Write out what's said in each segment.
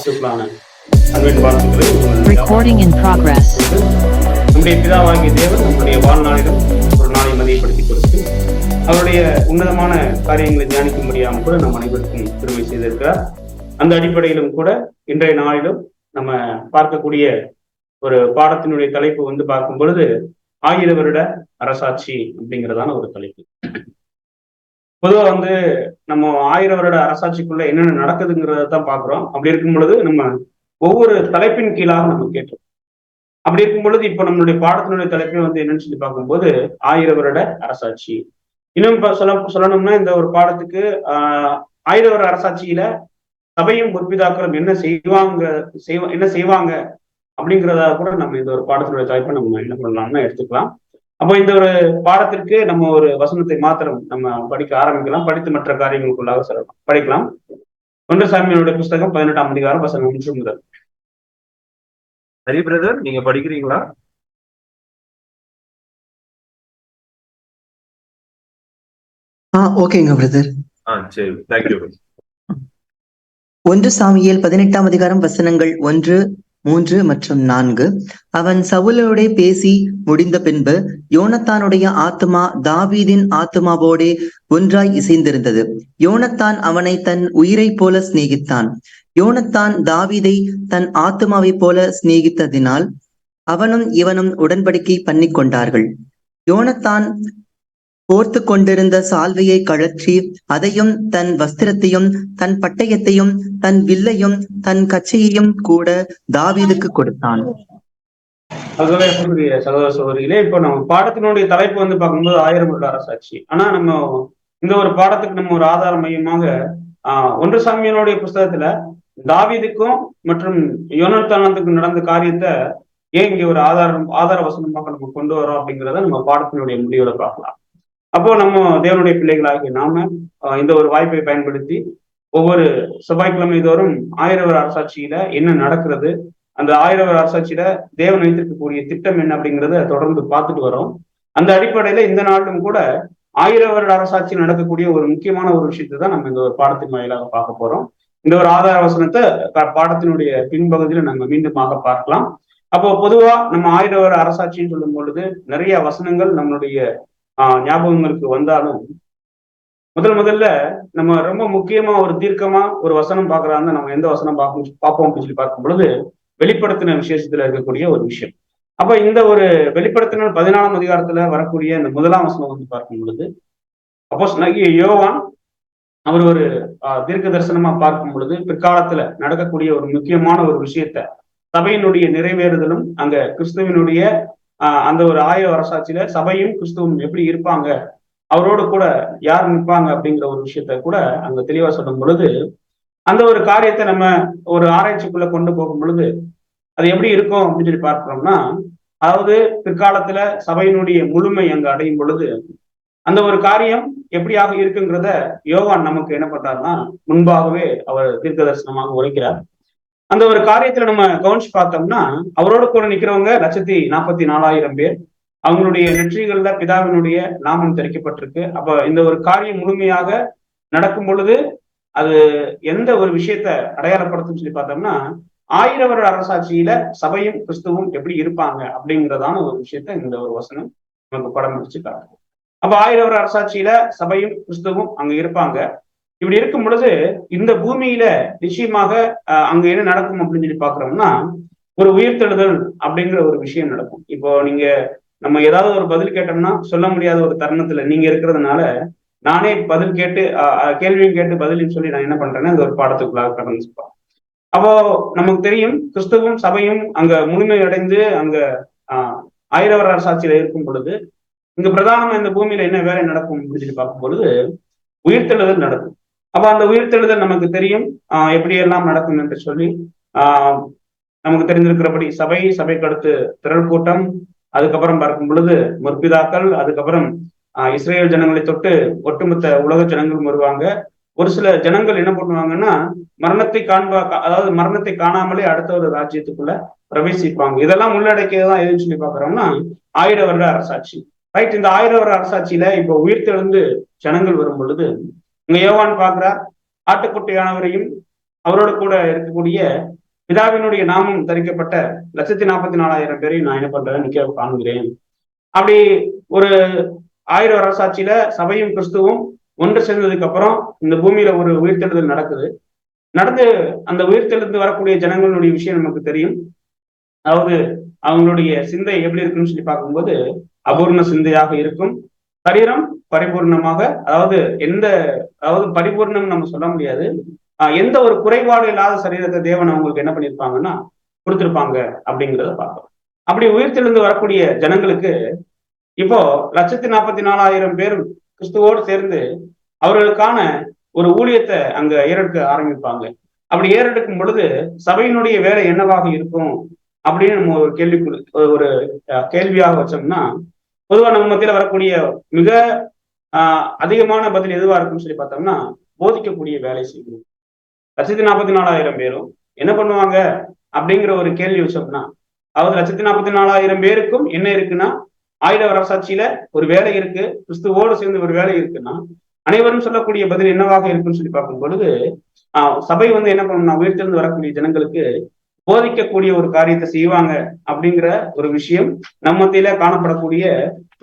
வாசிப்புகளான அன்பின் வாழ்த்துக்களை Recording in progress. நம்முடைய பிதாவாகிய தேவன் நம்முடைய வாழ்நாளிலும் ஒரு நாளை மதியப்படுத்தி கொடுத்து அவருடைய உன்னதமான காரியங்களை தியானிக்க முடியாமல் கூட நம் அனைவருக்கும் பெருமை செய்திருக்கிறார். அந்த அடிப்படையிலும் கூட இன்றைய நாளிலும் நம்ம பார்க்கக்கூடிய ஒரு பாடத்தினுடைய தலைப்பு பார்க்கும் பொழுது 1000 வருட அரசாட்சி அப்படிங்கிறதான ஒரு தலைப்பு. பொதுவா நம்ம 1000 வருட அரசாட்சிக்குள்ள என்னென்ன நடக்குதுங்கிறத தான் பாக்குறோம். அப்படி இருக்கும் பொழுது நம்ம ஒவ்வொரு தலைப்பின் கீழாக நம்ம கேட்டோம். அப்படி இருக்கும் பொழுது இப்ப நம்மளுடைய பாடத்தினுடைய தலைப்பே என்னன்னு சொல்லி பார்க்கும்போது 1000 வருட அரசாட்சி. இன்னும் சொல்லணும்னா இந்த ஒரு பாடத்துக்கு 1000 வருட அரசாட்சியில சபையும் முற்பிதாக்களும் என்ன செய்வாங்க அப்படிங்கிறத கூட நம்ம இந்த ஒரு பாடத்தினுடைய தலைப்பை நம்ம என்ன பண்ணலாம்னா எடுத்துக்கலாம். அப்போ இந்த ஒரு பாடத்திற்கு நம்ம ஒரு வசனத்தை மாத்திரம் நம்ம படிக்க ஆரம்பிக்கலாம். படித்து மற்ற காரியங்களுக்குள்ளாக செல்லலாம். படிக்கலாம். 1 சாமுவேலுடைய புஸ்தகம் 18ஆம் அதிகாரம் வசனம் 1 முதல். சரி பிரதர், நீங்க படிக்கிறீங்களா? ஓகேங்க பிரதர். சரி, தேங்க்யூ. 1 சாமுவேல் 18ஆம் அதிகாரம் வசனங்கள் 1, 3 மற்றும் 4. அவன் சவுலோடே பேசி முடிந்த பின்பு யோனத்தானுடைய ஆத்மா தாவீதின் ஆத்மாவோடே ஒன்றாய் இசைந்திருந்தது. யோனத்தான் அவனை தன் உயிரை போல சிநேகித்தான். யோனத்தான் தாவீதை தன் ஆத்மாவை போல சிநேகித்ததினால் அவனும் இவனும் உடன்படிக்கை பண்ணி கொண்டார்கள். யோனத்தான் போர்த்து கொண்டிருந்த சால்வையை கழற்றி அதையும் தன் வஸ்திரத்தையும் தன் பட்டயத்தையும் தன் வில்லையும் தன் கச்சையையும் கூட தாவீதுக்கு கொடுத்தான். அதுவே சகோதர சகோதரிகளே, இப்போ நம்ம பாடத்தினுடைய தலைப்பு பார்க்கும்போது 1000 வருட அரசாட்சி. ஆனா நம்ம இந்த ஒரு பாடத்துக்கு நம்ம ஒரு ஆதார மையமாக 1 சாமுவேலுடைய புஸ்தகத்துல தாவீதுக்கும் மற்றும் யோனத்தானுக்கும் நடந்த காரியத்தை ஏன் இங்க ஒரு ஆதார வசனமாக நம்ம கொண்டு வரோம் அப்படிங்கிறத நம்ம பாடத்தினுடைய முடிவுல பார்க்கலாம். அப்போ நம்ம தேவனுடைய பிள்ளைகளாகிய நாம இந்த ஒரு வாய்ப்பை பயன்படுத்தி ஒவ்வொரு செவ்வாய்க்கிழமை தோறும் 1000 வருட அரசாட்சியில என்ன நடக்கிறது, அந்த 1000 வருட அரசாட்சியில தேவன் வைத்திருக்கக்கூடிய திட்டம் என்ன அப்படிங்கிறத தொடர்ந்து பார்த்துட்டு வரோம். அந்த அடிப்படையில இந்த நாளும் கூட 1000 வருட அரசாட்சியில் நடக்கக்கூடிய ஒரு முக்கியமான ஒரு விஷயத்தை தான் நம்ம இந்த ஒரு பாடத்தின் வாயிலாக பார்க்க போறோம். இந்த ஒரு ஆதார வசனத்தை பாடத்தினுடைய பின்பகுதியில நம்ம மீண்டுமாக பார்க்கலாம். அப்போ பொதுவா நம்ம 1000 வருட அரசாட்சின்னு சொல்லும் பொழுது நிறைய வசனங்கள் நம்மளுடைய ஞாபகங்களுக்கு வந்தாலும் முதல்ல நம்ம ரொம்ப முக்கியமா ஒரு தீர்க்கமா ஒரு வசனம் பார்க்கறாங்க. நம்ம எந்த வசனம் பார்ப்போம் அப்படின்னு சொல்லி பார்க்கும் பொழுது வெளிப்படுத்தின விசேஷத்துல இருக்கக்கூடிய ஒரு விஷயம். அப்ப இந்த ஒரு வெளிப்படுத்தின 14ஆம் அதிகாரத்துல வரக்கூடிய இந்த 1ஆம் வசனம் பார்க்கும் பொழுது அப்போஸ்தலனாகிய யோவான் அவர் ஒரு தீர்க்க தரிசனமா பார்க்கும் பொழுது பிற்காலத்துல நடக்கக்கூடிய ஒரு முக்கியமான ஒரு விஷயத்த சபையினுடைய நிறைவேறுதலும் அங்க கிறிஸ்துவனுடைய அந்த ஒரு 1000 அரசாட்சியில சபையும் கிறிஸ்துவும் எப்படி இருப்பாங்க, அவரோடு கூட யார் நிற்பாங்க அப்படிங்கிற ஒரு விஷயத்த கூட அங்க தெளிவா சொல்லும் பொழுது அந்த ஒரு காரியத்தை நம்ம ஒரு ஆராய்ச்சிக்குள்ள கொண்டு போகும் பொழுது அது எப்படி இருக்கும் அப்படின்னு சொல்லி பார்க்கிறோம்னா, அதாவது பிற்காலத்துல சபையினுடைய முழுமை அங்க அடையும் பொழுது அந்த ஒரு காரியம் எப்படியாக இருக்குங்கிறத யோவான் நமக்கு என்ன பண்றாருன்னா முன்பாகவே அவர் தீர்க்க தரிசனமாக உரைக்கிறார். அந்த ஒரு காரியத்துல நம்ம கவனிச்சு பார்த்தோம்னா அவரோட கூட நிக்கிறவங்க 144,000 பேர். அவங்களுடைய நெற்றிகள்ல பிதாவினுடைய நாமம் தெரிவிக்கப்பட்டிருக்கு. அப்ப இந்த ஒரு காரியம் முழுமையாக நடக்கும் பொழுது அது எந்த ஒரு விஷயத்த அடையாளப்படுத்தும் சொல்லி பார்த்தோம்னா 1000 வருட அரசாட்சியில சபையும் கிறிஸ்துவும் எப்படி இருப்பாங்க அப்படிங்கிறதான ஒரு விஷயத்த இந்த ஒரு வசனம் நமக்கு படம் பிடிச்சு காட்டுது. அப்ப 1000 வருட அரசாட்சியில சபையும் கிறிஸ்துவும் அங்க இருப்பாங்க. இப்படி இருக்கும் பொழுது இந்த பூமியில நிச்சயமாக அங்க என்ன நடக்கும் அப்படின்னு சொல்லி பாக்குறோம்னா ஒரு உயிர்த்தெழுதல் அப்படிங்கிற ஒரு விஷயம் நடக்கும். இப்போ நம்ம ஏதாவது ஒரு பதில் கேட்டோம்னா சொல்ல முடியாத ஒரு தருணத்துல நீங்க இருக்கிறதுனால நானே பதில் கேட்டு கேள்வியும் கேட்டு பதிலையும் சொல்லி நான் என்ன பண்றேன்னா இந்த ஒரு பாடத்துக்குள்ளாக கடந்துப்போம். அப்போ நமக்கு தெரியும் கிறிஸ்துவும் சபையும் அங்க முழுமையடைந்து அங்க 1000 வருட அரசாட்சியில இருக்கும் பொழுது இங்க பிரதானமா இந்த பூமியில என்ன வேலை நடக்கும் அப்படின்னு சொல்லி பார்க்கும் பொழுது உயிர்த்தெழுதல் நடக்கும். அப்ப அந்த உயிர்த்தெழுதல் நமக்கு தெரியும் எப்படி எல்லாம் நடக்கும் என்று சொல்லி நமக்கு தெரிந்திருக்கிறபடி சபைக்கு அடுத்து திரள் கூட்டம், அதுக்கப்புறம் பார்க்கும் பொழுது முற்பிதாக்கள், அதுக்கப்புறம் இஸ்ரேல் ஜனங்களை தொட்டு ஒட்டுமொத்த உலக ஜனங்களும் வருவாங்க. ஒரு சில ஜனங்கள் என்ன பண்ணுவாங்கன்னா அதாவது மரணத்தை காணாமலே அடுத்த ஒரு ராஜ்யத்துக்குள்ள பிரவேசிப்பாங்க. இதெல்லாம் உள்ளடக்கியதான் எதுன்னு சொல்லி பாக்குறோம்னா 1000 வருட அரசாட்சி. ரைட். இந்த 1000 வருட அரசாட்சியில இப்ப உயிர்த்தெழுந்து ஜனங்கள் வரும் பொழுது இங்க யோவான் பார்க்கிறார் ஆட்டுக்குட்டியானவரையும் அவரோட கூட இருக்கக்கூடிய பிதாவினுடைய நாமம் தரிக்கப்பட்ட 1,44,000 பேரையும் நான் என்ன பண்றேன் நிக்க காணுகிறேன். அப்படி ஒரு 1000 அரசாட்சியில சபையும் கிறிஸ்துவும் ஒன்று சேர்ந்ததுக்கு அப்புறம் இந்த பூமியில ஒரு உயிர்த்தெழுதல் நடக்குது. நடந்து அந்த உயிர்த்தெழுந்து வரக்கூடிய ஜனங்களுடைய விஷயம் நமக்கு தெரியும். அதாவது அவங்களுடைய சிந்தை எப்படி இருக்குன்னு சொல்லி பார்க்கும்போது அபூர்ண சிந்தையாக இருக்கும். சரீரம் பரிபூர்ணமாக, அதாவது பரிபூர்ணம் நம்ம சொல்ல முடியாது, எந்த ஒரு குறைபாடு இல்லாத சரீரத்தை தேவன் அவங்களுக்கு என்ன பண்ணிருப்பாங்கன்னா கொடுத்திருப்பாங்க அப்படிங்கிறத பார்க்கலாம். அப்படி உயிர்த்தெழுந்து வரக்கூடிய ஜனங்களுக்கு இப்போ 1,44,000 பேரும் கிறிஸ்துவோடு சேர்ந்து அவர்களுக்கான ஒரு ஊழியத்தை அங்க ஏறெடுக்க ஆரம்பிப்பாங்க. அப்படி ஏறெடுக்கும் பொழுது சபையினுடைய வேலை என்னவாக இருக்கும் அப்படின்னு நம்ம ஒரு கேள்வியாக வச்சோம்னா, பொதுவா நம்ம மத்தியில வரக்கூடிய மிக அதிகமான பதில் எதுவா இருக்குன்னு சொல்லி பார்த்தோம்னா, போதிக்கக்கூடிய வேலை செய்யணும். 1,44,000 பேரும் என்ன பண்ணுவாங்க அப்படிங்கிற ஒரு கேள்வி வச்சோம்னா, அதாவது 1,44,000 பேருக்கும் என்ன இருக்குன்னா, 1000 அரசாட்சியில ஒரு வேலை இருக்கு, கிறிஸ்துவோடு சேர்ந்து ஒரு வேலை இருக்குன்னா, அனைவரும் சொல்லக்கூடிய பதில் என்னவாக இருக்குன்னு சொல்லி பார்க்கும் பொழுது, சபை என்ன பண்ணணும்னா உயிர்த்தெழுந்து வரக்கூடிய ஜனங்களுக்கு போதிக்கக்கூடிய ஒரு காரியத்தை செய்வாங்க அப்படிங்கிற ஒரு விஷயம் நம்ம மத்தியில காணப்படக்கூடிய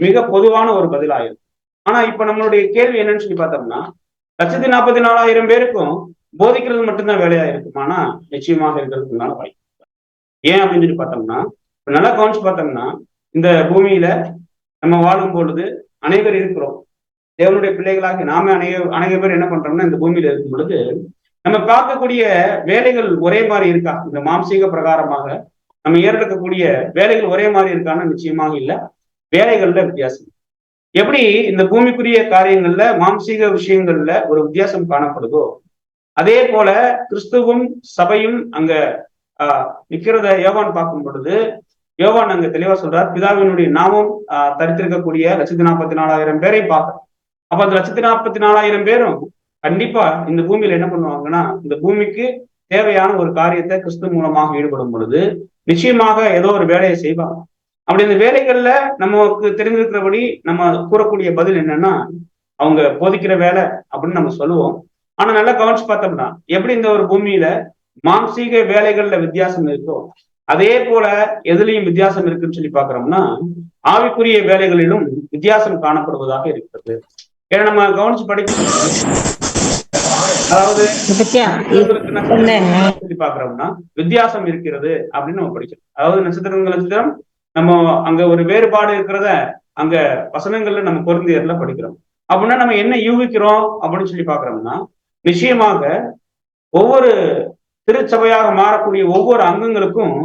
மிக பொதுவான ஒரு பதிலாயிரும். ஆனா இப்ப நம்மளுடைய கேள்வி என்னன்னு சொல்லி பார்த்தோம்னா, 1,44,000 பேருக்கும் போதிக்கிறது மட்டும்தான் வேலையா இருக்குமானா நிச்சயமாக இருக்கிறதுனால வாய்ப்பு. ஏன் அப்படின்னு சொல்லி பார்த்தோம்னா, நல்லா கவனிச்சு பார்த்தோம்னா, இந்த பூமியில நம்ம வாழும் பொழுது அனைவர் இருக்கிறோம். தேவனுடைய பிள்ளைகளாக நாம அநேக பேர் என்ன பண்றோம்னா, இந்த பூமியில இருக்கும் பொழுது நம்ம பார்க்கக்கூடிய வேலைகள் ஒரே மாதிரி இருக்கா? இந்த மாம்சீக பிரகாரமாக நம்ம ஏறெடுக்கக்கூடிய வேலைகள் ஒரே மாதிரி இருக்கான்னு நிச்சயமாக இல்லை. வேலைகள்ல வித்தியாசம். எப்படி இந்த பூமிக்குரிய காரியங்கள்ல மாம்சீக விஷயங்கள்ல ஒரு வித்தியாசம் காணப்படுதோ, அதே போல கிறிஸ்துவும் சபையும் அங்க நிக்கிறத யோவான் பார்க்கும் பொழுது, யோவான் அங்க தெளிவா சொல்றார், பிதாவினுடைய நாமம் தரித்திருக்கக்கூடிய 1,44,000 பேரை பார்க்க. அப்ப அந்த 1,44,000 பேரும் கண்டிப்பா இந்த பூமியில என்ன பண்ணுவாங்கன்னா, இந்த பூமிக்கு தேவையான ஒரு காரியத்தை கிறிஸ்து மூலமாக ஈடுபடும் பொழுது நிச்சயமாக ஏதோ ஒரு வேலையை செய்வாங்க. அப்படி இந்த வேலைகள்ல நமக்கு தெரிந்திருக்கிறபடி நம்ம கூறக்கூடிய பதில் என்னன்னா, அவங்க போதிக்கிற வேலை அப்படின்னு நம்ம சொல்லுவோம். ஆனா நல்லா கவனிச்சு பார்த்தோம்னா, எப்படி இந்த ஒரு பூமியில மாம்சீக வேலைகள்ல வித்தியாசம் இருக்கோ, அதே போல எதுலையும் வித்தியாசம் இருக்குன்னு சொல்லி பாக்குறோம்னா, ஆவிக்குரிய வேலைகளிலும் வித்தியாசம் காணப்படுவதாக இருக்கிறது. ஏன்னா நம்ம கவனிச்சு படிக்க, அதாவது சொல்லி பாக்குறோம்னா வித்தியாசம் இருக்கிறது அப்படின்னு நம்ம படிக்கிறோம். அதாவது நட்சத்திரம் நம்ம அங்க ஒரு வேறுபாடு இருக்கிறத அங்க வசனங்கள்ல நம்ம பொருந்தியர்ல படிக்கிறோம். அப்படின்னா நம்ம என்ன யூகிக்கிறோம் அப்படின்னு சொல்லி பாக்குறோம்னா, நிச்சயமாக ஒவ்வொரு திருச்சபையாக மாறக்கூடிய ஒவ்வொரு அங்கங்களுக்கும்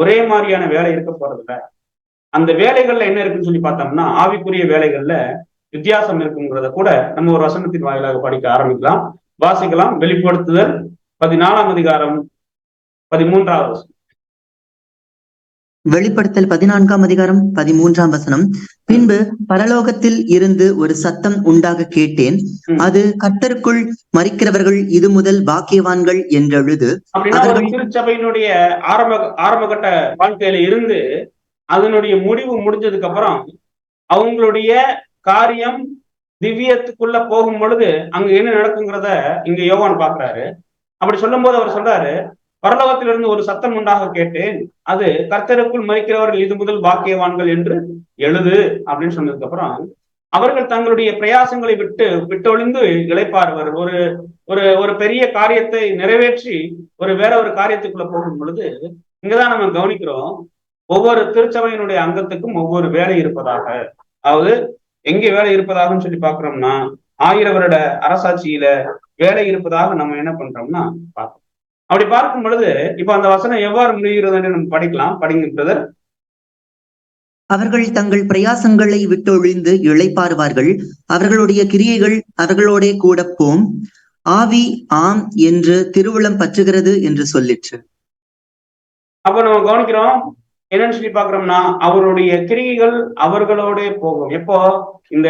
ஒரே மாதிரியான வேலை இருக்க போறதில்ல. அந்த வேலைகள்ல என்ன இருக்குன்னு சொல்லி பார்த்தோம்னா, ஆவிக்குரிய வேலைகள்ல வித்தியாசம் இருக்குங்கிறத கூட நம்ம ஒரு வசனத்தின் வாயிலாக படிக்க ஆரம்பிக்கலாம், வாசிக்கலாம். வெளிப்படுத்துதல் 14ஆம் அதிகாரம் 13ஆவது வசனம். வெளிப்படுத்தல் 14ஆம் அதிகாரம் 13ஆம் வசனம். பின்பு பரலோகத்தில் இருந்து ஒரு சத்தம் உண்டாக கேட்டேன், அது கர்த்தருக்குள் மரிக்கிறவர்கள் இது முதல் பாக்கியவான்கள் என்றெழுது. அப்படின்னா ஒரு திருச்சபையினுடைய ஆரம்பகட்ட வாழ்க்கையில இருந்து அதனுடைய முடிவு முடிஞ்சதுக்கு அப்புறம் அவங்களுடைய காரியம் திவ்யத்துக்குள்ள போகும் பொழுது அங்க என்ன நடக்குங்கிறத இங்க யோவான் பாக்குறாரு. அப்படி சொல்லும் போது அவர் சொல்றாரு, பரலோகத்திலிருந்து ஒரு சத்தம் உண்டாக கேட்டேன், அது கர்த்தருக்குள் மரிக்கிறவர்கள் இது முதல் பாக்கியவான்கள் என்று எழுது அப்படின்னு சொன்னதுக்கு அப்புறம் அவர்கள் தங்களுடைய பிரயாசங்களை விட்டொழிந்து இளைப்பாறுவர். ஒரு பெரிய காரியத்தை நிறைவேற்றி வேற ஒரு காரியத்துக்குள்ள போகும் பொழுது இங்கதான் நம்ம கவனிக்கிறோம், ஒவ்வொரு திருச்சபையினுடைய அங்கத்துக்கும் ஒவ்வொரு வேலை இருப்பதாக. அதாவது எங்கே வேலை இருப்பதாகன்னு சொல்லி பாக்குறோம்னா, 1000 வருட அரசாட்சியில வேலை இருப்பதாக நம்ம என்ன பண்றோம்னா பார்க்கணும். அப்படி பார்க்கும் பொழுது இப்ப அந்த வசனம் எவ்வாறு முடிகிறதுன்னு நம்ம படிக்கலாம். படிங்க பிரதர். அவர்கள் தங்கள் பிரயாசங்களை விட்டொழிந்து இளைப்பாறுவார்கள், அவர்களுடைய கிரியைகள் அவர்களோட கூட போம், ஆவி ஆம் என்று திருவுளம் பற்றுகிறது என்று சொல்லிற்று. அப்ப நம்ம கவனிக்கிறோம் என்னன்னு சொல்லி பாக்குறோம்னா, அவருடைய கிரியைகள் அவர்களோட போகும். எப்போ இந்த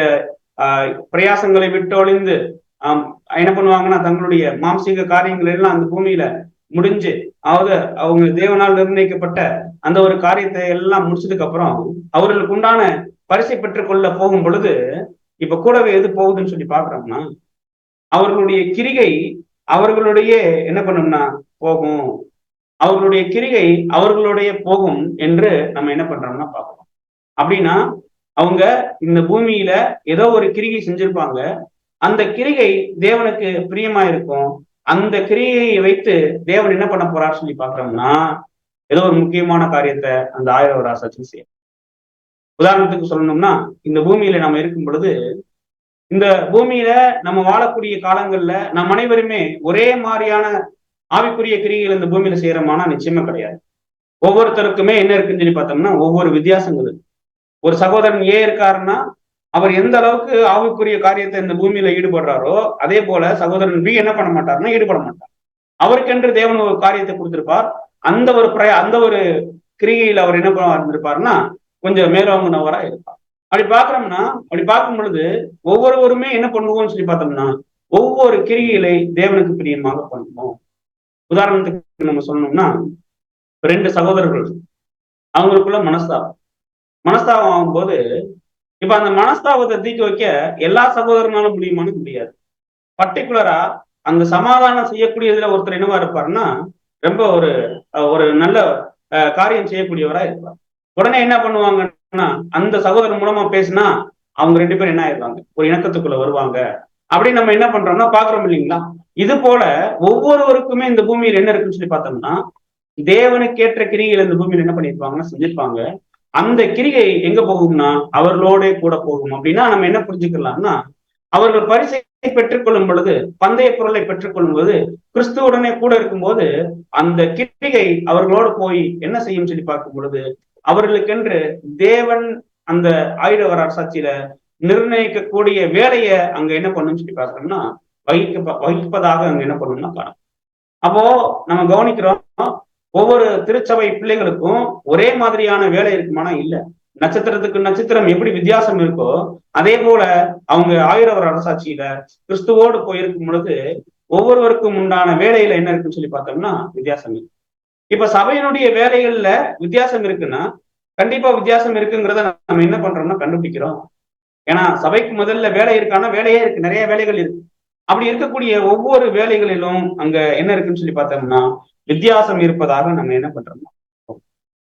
பிரயாசங்களை விட்டொழிந்து என்ன பண்ணுவாங்கன்னா, தங்களுடைய மாம்சீக காரியங்கள் எல்லாம் அந்த பூமியில முடிஞ்சு, அதாவது அவங்க தேவனால் நிர்ணயிக்கப்பட்ட அந்த ஒரு காரியத்தை எல்லாம் முடிச்சதுக்கு அப்புறம் அவர்களுக்கு உண்டான பரிசை பெற்றுக்கொள்ள போகும் பொழுது இப்ப கூடவே எது போகுதுன்னு சொல்லி பாக்குறோம்னா, அவர்களுடைய கிரிகை அவர்களுடைய என்ன பண்ணும்னா போகும், அவர்களுடைய கிரிகை அவர்களுடைய போகும் என்று நம்ம என்ன பண்றோம்னா பார்க்கணும். அப்படின்னா அவங்க இந்த பூமியில ஏதோ ஒரு கிரிகை செஞ்சிருப்பாங்க, அந்த கிரிகை தேவனுக்கு பிரியமா இருக்கும். அந்த கிரியையை வைத்து தேவன் என்ன பண்ண போறாரு சொல்லி பாக்குறோம்னா, ஏதோ ஒரு முக்கியமான காரியத்தை அந்த 1000 வருட அரசாட்சி செய்யும். உதாரணத்துக்கு சொல்லணும்னா, இந்த பூமியில நம்ம இருக்கும் பொழுது, இந்த பூமியில நம்ம வாழக்கூடிய காலங்கள்ல நம் அனைவருமே ஒரே மாதிரியான ஆவிக்குரிய கிரிகைகள் இந்த பூமியில செய்யறோமானா நிச்சயமா கிடையாது. ஒவ்வொருத்தருக்குமே என்ன இருக்குன்னு சொல்லி பார்த்தோம்னா ஒவ்வொரு வித்தியாசங்கள் இருக்கு. ஒரு சகோதரன் ஏ இருக்காருன்னா அவர் எந்த அளவுக்கு ஆவிக்குரிய காரியத்தை இந்த பூமியில ஈடுபடுறாரோ அதே போல சகோதரன் பி என்ன பண்ண மாட்டாருன்னா ஈடுபட மாட்டார். அவருக்கென்று தேவன் ஒரு காரியத்தை கொடுத்திருப்பார். அந்த ஒரு கிரிகையில் அவர் என்ன பண்ண இருந்திருப்பாருன்னா கொஞ்சம் மேலோங்கினவரா இருப்பார். அப்படி பார்க்கும் பொழுது ஒவ்வொருவருமே என்ன பண்ணுவோம்னு சொல்லி பார்த்தோம்னா ஒவ்வொரு கிரிகைகளை தேவனுக்கு பிரியமாக பண்ணுவோம். உதாரணத்துக்கு நம்ம சொல்லணும்னா 2 சகோதரர்கள் அவங்களுக்குள்ள மனஸ்தாபம் ஆகும்போது இப்ப அந்த மனஸ்தாபத்தை தீர்க்க வைக்க எல்லா சகோதரனாலும் முடியுமான்னு முடியாது. பர்டிகுலரா அந்த சமாதானம் செய்யக்கூடியதுல ஒருத்தர் என்னவா இருப்பாருன்னா ரொம்ப ஒரு நல்ல காரியம் செய்யக்கூடியவரா இருப்பார். உடனே என்ன பண்ணுவாங்கன்னா அந்த சகோதரன் மூலமா பேசினா அவங்க 2 பேரும் என்ன ஆயிடுவாங்க, ஒரு இணக்கத்துக்குள்ள வருவாங்க. அப்படி நம்ம என்ன பண்றோம்னா பாக்குறோம் இல்லைங்களா? இது போல ஒவ்வொருவருக்குமே இந்த பூமியில் என்ன இருக்குன்னு சொல்லி பார்த்தோம்னா தேவனுக்கேற்ற கிரிகைகள் இந்த பூமியில் என்ன பண்ணிருப்பாங்கன்னா செஞ்சிருப்பாங்க. அந்த கிரிகை எங்க போகும்னா அவர்களோட கூட போகும். அப்படின்னா நம்ம என்ன புரிஞ்சுக்கலாம்னா அவர்கள் பரிசை பெற்றுக்கொள்ளும் பொழுது, பந்தய பொருளை பெற்றுக்கொள்ளும் போது, கிறிஸ்துவுடனே கூட இருக்கும்போது அந்த கிரிகை அவர்களோடு போய் என்ன செய்யும் சொல்லி பார்க்கும் பொழுது அவர்களுக்கென்று தேவன் அந்த 1000 வருட அரசாட்சியில நிர்ணயிக்கக்கூடிய வேலையை அங்க என்ன பண்ணுன்னு சொல்லி பார்த்தோம்னா வகிப்பதாக அங்க என்ன பண்ணணும்னா காணும். அப்போ நம்ம கவனிக்கிறோம், ஒவ்வொரு திருச்சபை பிள்ளைகளுக்கும் ஒரே மாதிரியான வேலை இருக்குமானா இல்ல. நட்சத்திரத்துக்கு நட்சத்திரம் எப்படி வித்தியாசம் இருக்கோ அதே போல அவங்க 1000 வருட அரசாட்சியில கிறிஸ்துவோடு போயிருக்கும் பொழுது ஒவ்வொருவருக்கும் உண்டான வேலையில என்ன இருக்குன்னு சொல்லி பார்த்தோம்னா வித்தியாசம் இருக்கு. இப்ப சபையினுடைய வேலைகள்ல வித்தியாசம் இருக்குன்னா கண்டிப்பா வித்தியாசம் இருக்குங்கிறத நம்ம என்ன பண்றோம்னா கண்டுபிடிக்கிறோம். ஏன்னா சபைக்கு முதல்ல வேலை இருக்கான்னா வேலையே இருக்கு, நிறைய வேலைகள் இருக்கு. அப்படி இருக்கக்கூடிய ஒவ்வொரு வேலைகளிலும் அங்க என்ன இருக்குன்னு சொல்லி பார்த்தோம்னா வித்தியாசம் இருப்பதாக நம்ம என்ன பண்றோம்.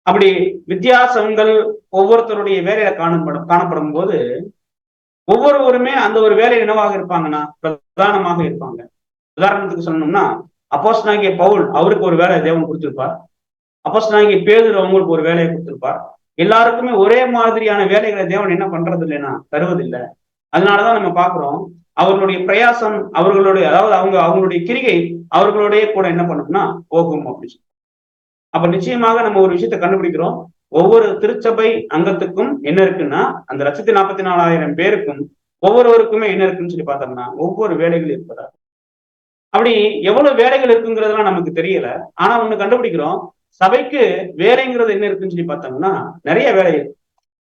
அப்படி வித்தியாசங்கள் ஒவ்வொருத்தருடைய வேலையில காணப்படும் போது ஒவ்வொருவருமே அந்த ஒரு வேலை என்னவாக இருப்பாங்கன்னா பிரதானமாக இருப்பாங்க. உதாரணத்துக்கு சொல்லணும்னா அப்போஸ்தலனாகிய பவுல் அவருக்கு ஒரு வேலையை தேவன் கொடுத்திருப்பார். அப்போஸ்தலனாகிய பேதுரு அவங்களுக்கு ஒரு வேலையை கொடுத்திருப்பார். எல்லாருக்குமே ஒரே மாதிரியான வேலைகளை தேவன் என்ன பண்றது இல்லைன்னா தருவதில்லை. அதனாலதான் நம்ம பாக்குறோம் அவர்களுடைய பிரயாசம் அவர்களுடைய அதாவது அவங்களுடைய கிரிகை அவர்களுடைய கூட என்ன பண்ணும்னா போகும் அப்படின்னு. அப்ப நிச்சயமாக நம்ம ஒரு விஷயத்தை கண்டுபிடிக்கிறோம், ஒவ்வொரு திருச்சபை அங்கத்துக்கும் என்ன இருக்குன்னா அந்த 1,44,000 பேருக்கும் ஒவ்வொருவருக்குமே என்ன இருக்குன்னு சொல்லி பார்த்தோம்னா ஒவ்வொரு வேலைகள் இருப்பதா. அப்படி எவ்வளவு வேலைகள் இருக்குங்கிறதுலாம் நமக்கு தெரியல. ஆனா ஒண்ணு கண்டுபிடிக்கிறோம், சபைக்கு வேலைங்கிறது என்ன இருக்குன்னு சொல்லி பார்த்தோம்னா நிறைய வேலை இருக்கு.